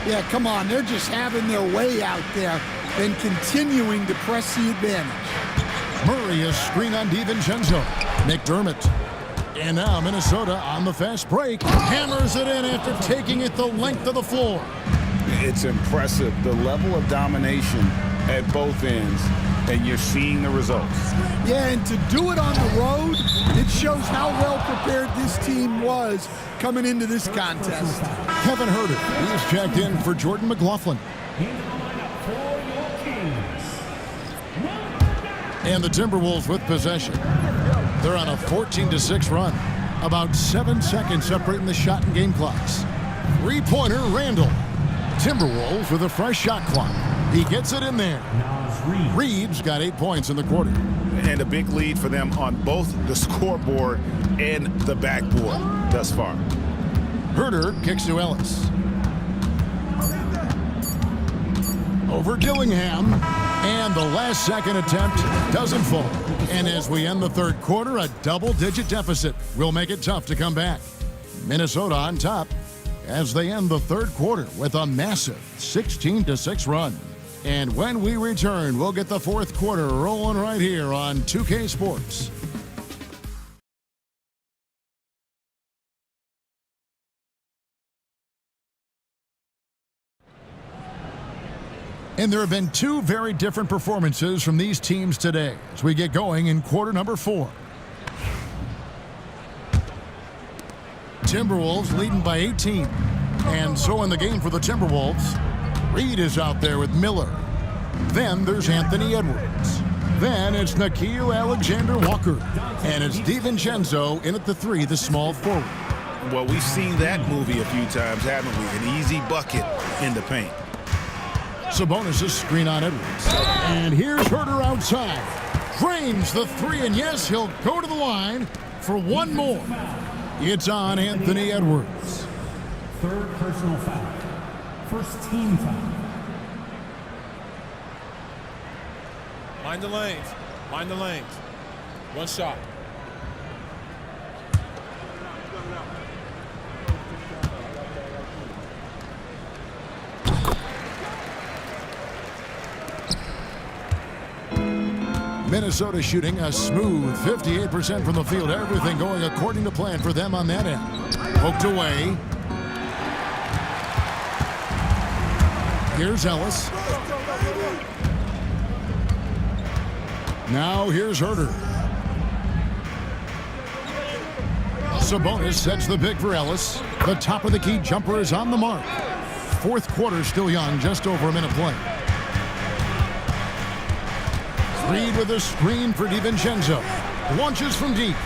Yeah, come on. They're just having their way out there and continuing to press the advantage. Murray, a screen on DiVincenzo. McDermott. And now Minnesota on the fast break. Hammers it in after taking it the length of the floor. It's impressive, the level of domination at both ends, and you're seeing the results. Yeah, and to do it on the road, it shows how well prepared this team was coming into this contest. Kevin Herter, he's checked in for Jordan McLaughlin. And the Timberwolves with possession. They're on a 14-6 run. About 7 seconds separating the shot and game clocks. Three-pointer, Randall. Timberwolves with a fresh shot clock. He gets it in there. Reed's got 8 points in the quarter. And a big lead for them on both the scoreboard and the backboard thus far. Herter kicks to Ellis. Over Dillingham. And the last second attempt doesn't fall. And as we end the third quarter, a double-digit deficit will make it tough to come back. Minnesota on top as they end the third quarter with a massive 16-6 run. And when we return, we'll get the fourth quarter rolling right here on 2K Sports. And there have been two very different performances from these teams today as we get going in quarter number 4. Timberwolves leading by 18. And so in the game for the Timberwolves, Reed is out there with Miller. Then there's Anthony Edwards. Then it's Nickeil Alexander-Walker. And it's DiVincenzo in at the 3, the small forward. Well, we've seen that movie a few times, haven't we? An easy bucket in the paint. Sabonis' screen on Edwards. And here's Herter outside. Drains the 3, and yes, he'll go to the line for one more. It's on Anthony Edwards. Third personal foul. First team foul. Mind the lanes. Mind the lanes. One shot. Minnesota shooting a smooth 58% from the field. Everything going according to plan for them on that end. Poked away. Here's Ellis. Now here's Herter. Sabonis sets the pick for Ellis. The top of the key jumper is on the mark. Fourth quarter still young, just over a minute play. Reed with a screen for DiVincenzo. Launches from deep.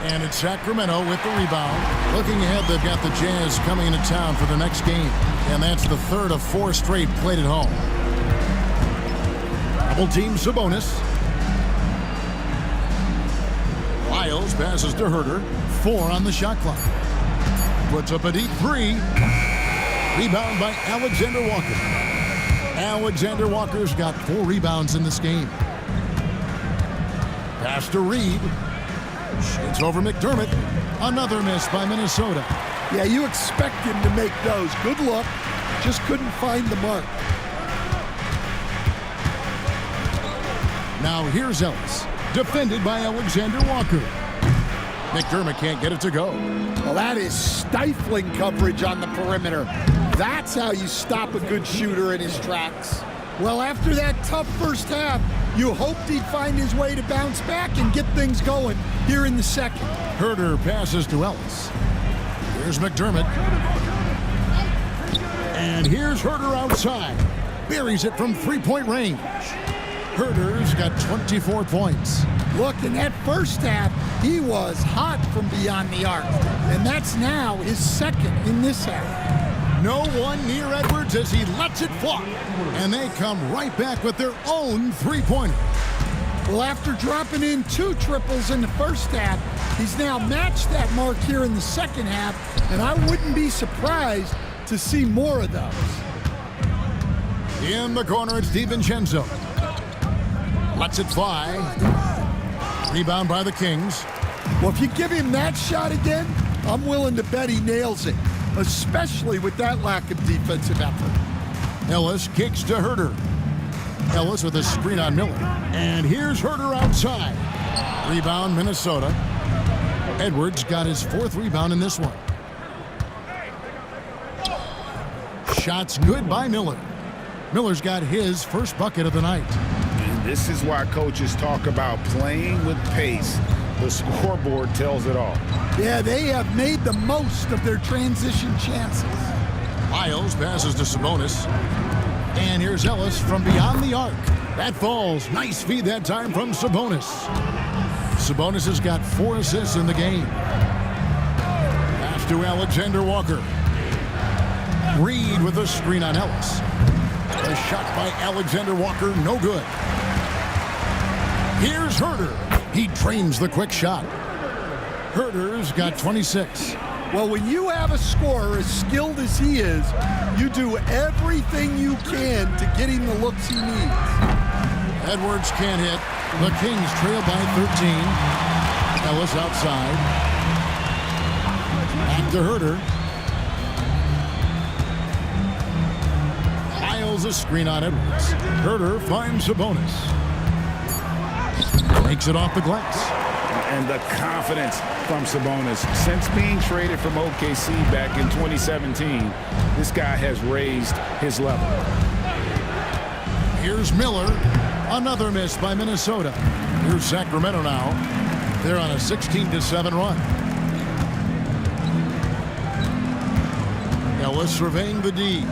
And it's Sacramento with the rebound. Looking ahead, they've got the Jazz coming into town for the next game. And that's the third of 4 straight played at home. Double team Sabonis. Lyles passes to Herter. 4 on the shot clock. Puts up a deep 3. Rebound by Alexander-Walker. Alexander-Walker's got 4 rebounds in this game. Pass to Reed. Shoots over McDermott. Another miss by Minnesota. Yeah, you expect him to make those. Good look. Just couldn't find the mark. Now here's Ellis. Defended by Alexander-Walker. McDermott can't get it to go. Well, that is stifling coverage on the perimeter. That's how you stop a good shooter in his tracks. Well, after that tough first half, you hoped he'd find his way to bounce back and get things going here in the second. Herter passes to Ellis. Here's McDermott. And here's Herter outside. Buries it from 3-point range. Herter's got 24 points. Look, in that first half, he was hot from beyond the arc. And that's now his second in this half. No one near Edwards as he lets it fly. And they come right back with their own 3-pointer. Well, after dropping in 2 triples in the first half, he's now matched that mark here in the second half, and I wouldn't be surprised to see more of those. In the corner, it's DiVincenzo. Lets it fly. Rebound by the Kings. Well, if you give him that shot again, I'm willing to bet he nails it, especially with that lack of defensive effort. Ellis kicks to Herter. Ellis with a screen on Miller. And here's Herter outside. Rebound, Minnesota. Edwards got his 4th rebound in this one. Shots good by Miller. Miller's got his first bucket of the night. And this is why coaches talk about playing with pace. The scoreboard tells it all. Yeah, they have made the most of their transition chances. Lyles passes to Sabonis. And here's Ellis from beyond the arc. That falls. Nice feed that time from Sabonis. Sabonis has got 4 assists in the game. Pass to Alexander Walker. Reed with a screen on Ellis. A shot by Alexander Walker, no good. Here's Herter. He drains the quick shot. Herter's got 26. Well, when you have a scorer as skilled as he is, you do everything you can to get him the looks he needs. Edwards can't hit. The Kings trail by 13. Ellis outside. Back to Herter. Lyles a screen on Edwards. Herter finds Sabonis. Makes it off the glass. And the confidence from Sabonis. Since being traded from OKC back in 2017, this guy has raised his level. Here's Miller. Another miss by Minnesota. Here's Sacramento now. They're on a 16-7 run. Ellis surveying the D.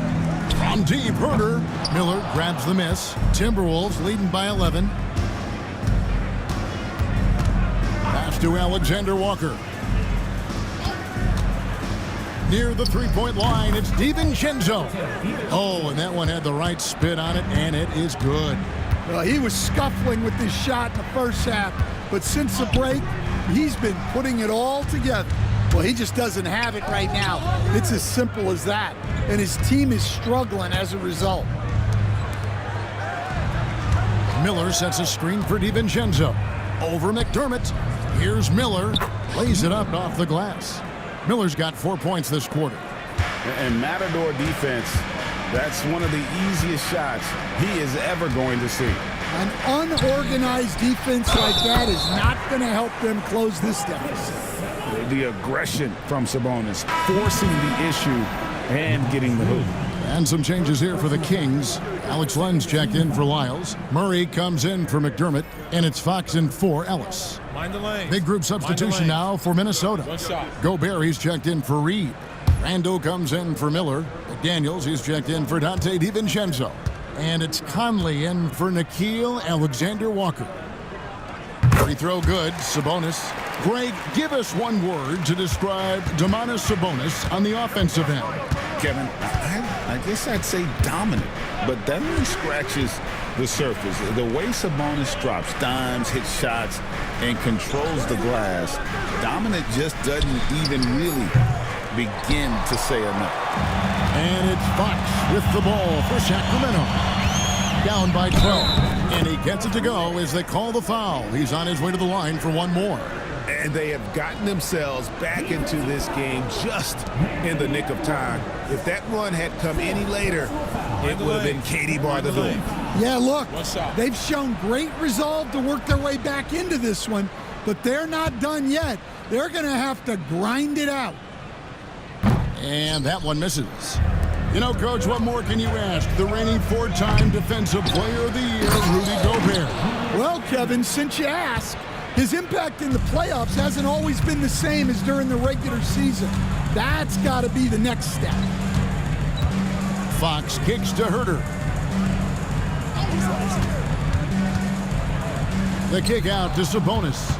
From deep, Herter. Miller grabs the miss. Timberwolves leading by 11. To Alexander Walker. Near the three-point line, it's DiVincenzo. Oh, and that one had the right spin on it, and it is good. Well, he was scuffling with this shot in the first half, but since the break, he's been putting it all together. Well, he just doesn't have it right now. It's as simple as that, and his team is struggling as a result. Miller sets a screen for DiVincenzo. Over McDermott. Here's Miller. Lays it up off the glass. Miller's got 4 points this quarter. And Matador defense, that's one of the easiest shots he is ever going to see. An unorganized defense like that is not going to help them close this deficit. The aggression from Sabonis, forcing the issue and getting the hoop. And some changes here for the Kings. Alex Len's checked in for Lyles. Murray comes in for McDermott. And it's Fox in for Ellis. Mind the lane. Big group substitution now for Minnesota. One shot. Gobert, he's checked in for Reed. Rando comes in for Miller. McDaniels, he's checked in for Dante DiVincenzo. And it's Conley in for Nickeil Alexander-Walker. Free throw good. Sabonis. Greg, give us one word to describe Domantas Sabonis on the offensive end. Kevin, I guess I'd say dominant, but that only scratches the surface. The way Sabonis drops dimes, hits shots, and controls the glass, dominant just doesn't even really begin to say enough. And it's Fox with the ball for Sacramento. Down by 12. And he gets it to go as they call the foul. He's on his way to the line for one more. And they have gotten themselves back into this game just in the nick of time. If that run had come any later, it would have been Katie bar the door. Yeah, look, they've shown great resolve to work their way back into this one, but they're not done yet. They're going to have to grind it out. And that one misses. You know, Coach, what more can you ask? The reigning 4-time Defensive Player of the Year, Rudy Gobert. Well, Kevin, since you ask, his impact in the playoffs hasn't always been the same as during the regular season. That's got to be the next step. Fox kicks to Herter. The kick out to Sabonis.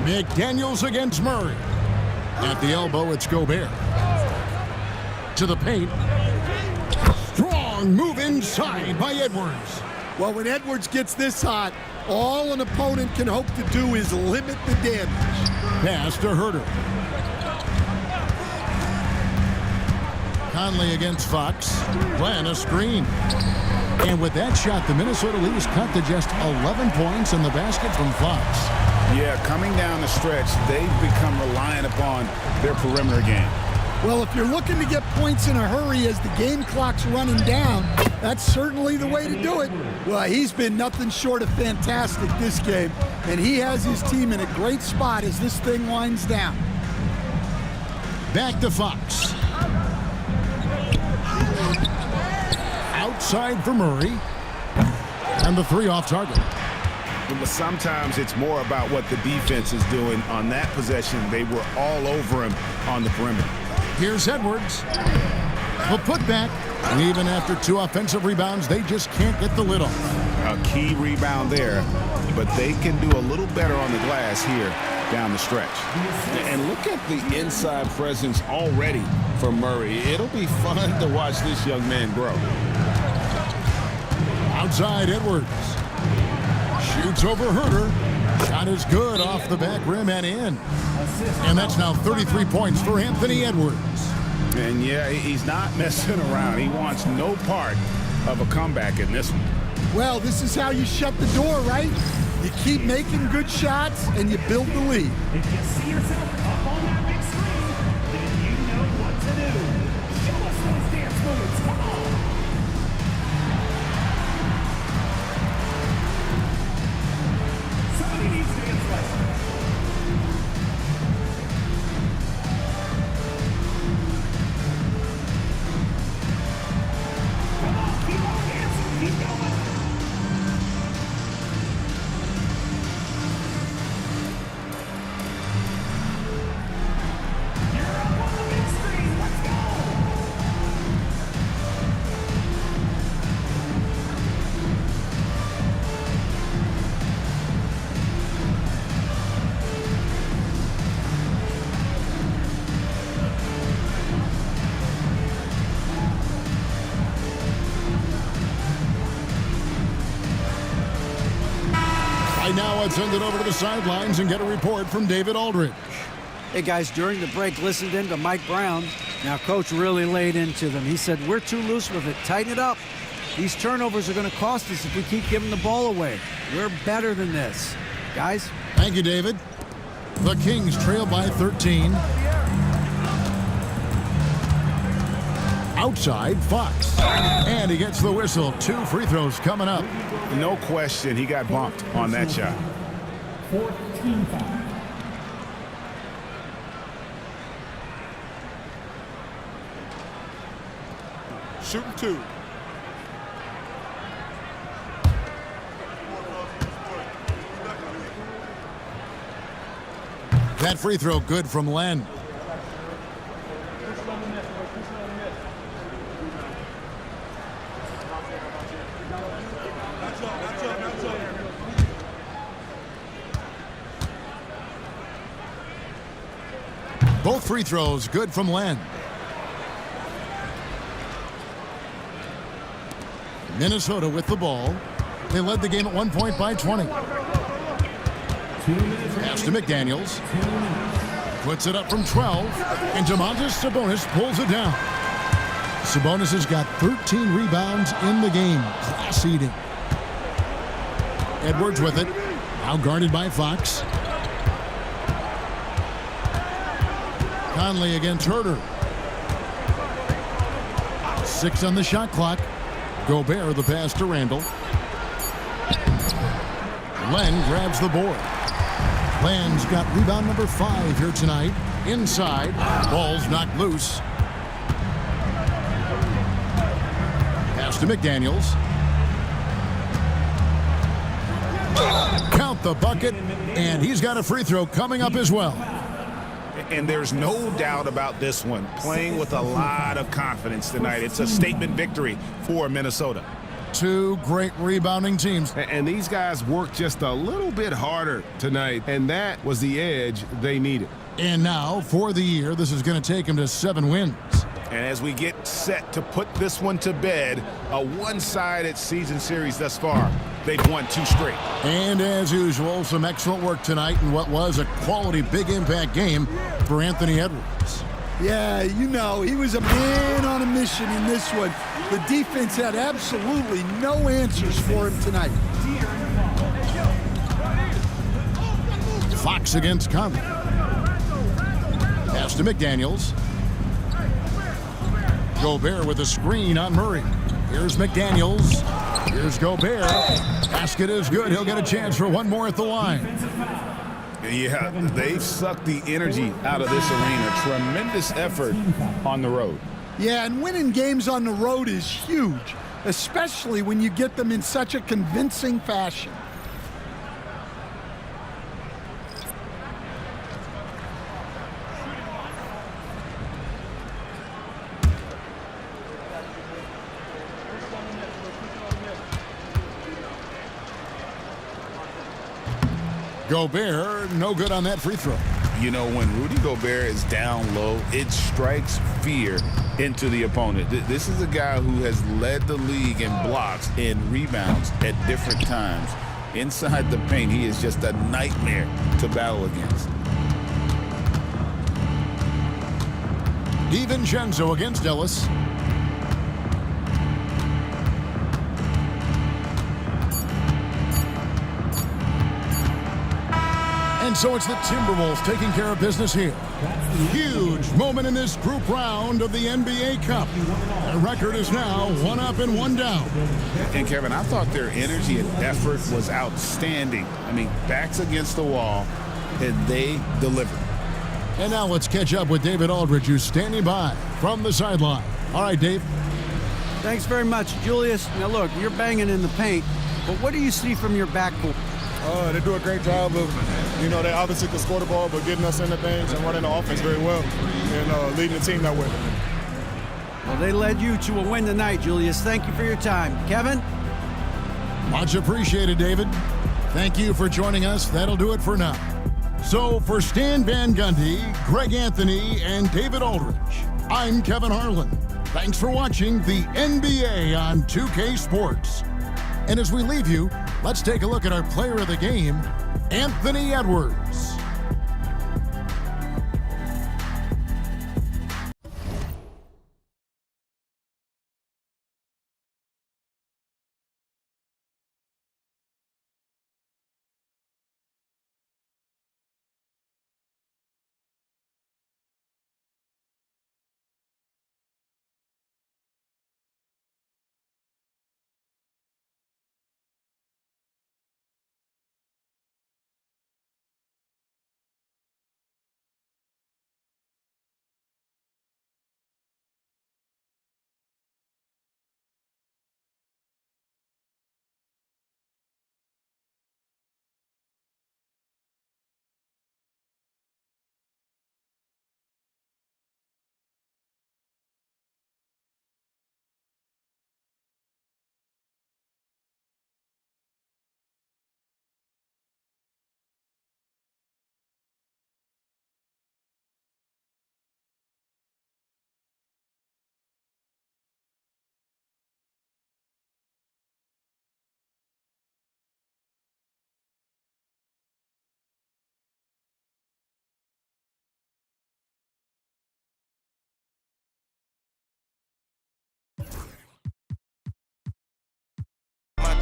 McDaniels against Murray. At the elbow, it's Gobert. To the paint. Strong move inside by Edwards. Well, when Edwards gets this hot, all an opponent can hope to do is limit the damage. Pass to Herter. Conley against Fox. Glenn, a screen. And with that shot, the Minnesota lead is cut to just 11 points in the basket from Fox. Yeah, coming down the stretch, they've become reliant upon their perimeter game. Well, if you're looking to get points in a hurry as the game clock's running down, that's certainly the way to do it. Well, he's been nothing short of fantastic this game, and he has his team in a great spot as this thing winds down. Back to Fox. Outside for Murray. And the three off target. But sometimes it's more about what the defense is doing. On that possession, they were all over him on the perimeter. Here's Edwards. The putback. And even after 2 offensive rebounds, they just can't get the lid off. A key rebound there, but they can do a little better on the glass here down the stretch. And look at the inside presence already for Murray. It'll be fun to watch this young man grow. Outside Edwards. Shoots over Herter. Shot is good off the back rim and in. And that's now 33 points for Anthony Edwards. And yeah, he's not messing around. He wants no part of a comeback in this one. Well, this is how you shut the door, right? You keep making good shots and you build the lead. If you see yourself up on that big screen, then you know what to do. Show us those dance moves. Come on. Somebody needs dance lessons. Come on, keep on dancing. Keep going. Now let's send it over to the sidelines and get a report from David Aldridge. Hey, guys, during the break, listened in to Mike Brown. Now, Coach really laid into them. He said, we're too loose with it. Tighten it up. These turnovers are going to cost us if we keep giving the ball away. We're better than this. Guys? Thank you, David. The Kings trail by 13. Outside, Fox. And he gets the whistle. 2 free throws coming up. No question, he got bumped on that shot. 14 foul. Shooting 2. That free throw good from Len. Both free throws good from Len. Minnesota with the ball. They led the game at 1 point by 20. Pass to McDaniels. Puts it up from 12. And Domantas Sabonis pulls it down. Sabonis has got 13 rebounds in the game. Class eating. Edwards with it. Now guarded by Fox. Conley against Herter. 6 on the shot clock. Gobert the pass to Randall. Len grabs the board. Len's got rebound number 5 here tonight. Inside. Ball's knocked loose. Pass to McDaniels. Count the bucket. And he's got a free throw coming up as well. And there's no doubt about this one. Playing with a lot of confidence tonight. It's a statement victory for Minnesota. 2 great rebounding teams. And these guys worked just a little bit harder tonight, and that was the edge they needed. And now, for the year, this is going to take them to 7 wins. And as we get set to put this one to bed, a one-sided season series thus far. They've won 2 straight. And as usual, some excellent work tonight in what was a quality big impact game for Anthony Edwards. Yeah, you know, he was a man on a mission in this one. The defense had absolutely no answers for him tonight. Fox against Conley. Pass to McDaniels. Gobert with a screen on Murray. Here's McDaniels. Here's Gobert. Basket is good. He'll get a chance for one more at the line. Yeah, they've sucked the energy out of this arena. Tremendous effort on the road. Yeah, and winning games on the road is huge, especially when you get them in such a convincing fashion. Gobert, no good on that free throw. You know, when Rudy Gobert is down low, it strikes fear into the opponent. This is a guy who has led the league in blocks and rebounds at different times. Inside the paint, he is just a nightmare to battle against. DiVincenzo against Ellis. And so it's the Timberwolves taking care of business here. Huge moment in this group round of the NBA Cup. Their record is now 1 up and 1 down. And Kevin, I thought their energy and effort was outstanding. I mean, backs against the wall, and they delivered. And now let's catch up with David Aldridge, who's standing by from the sideline. All right, Dave. Thanks very much, Julius. Now look, you're banging in the paint, but what do you see from your backcourt? They do a great job of, they obviously can score the ball, but getting us into things and running the offense very well and leading the team that way. Well, they led you to a win tonight, Julius. Thank you for your time. Kevin? Much appreciated, David. Thank you for joining us. That'll do it for now. So for Stan Van Gundy, Greg Anthony, and David Aldridge, I'm Kevin Harlan. Thanks for watching the NBA on 2K Sports. And as we leave you, let's take a look at our player of the game, Anthony Edwards.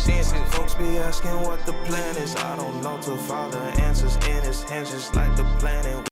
Chances. Folks be asking what the plan is. I don't know till Father answers in his hands just like the planet.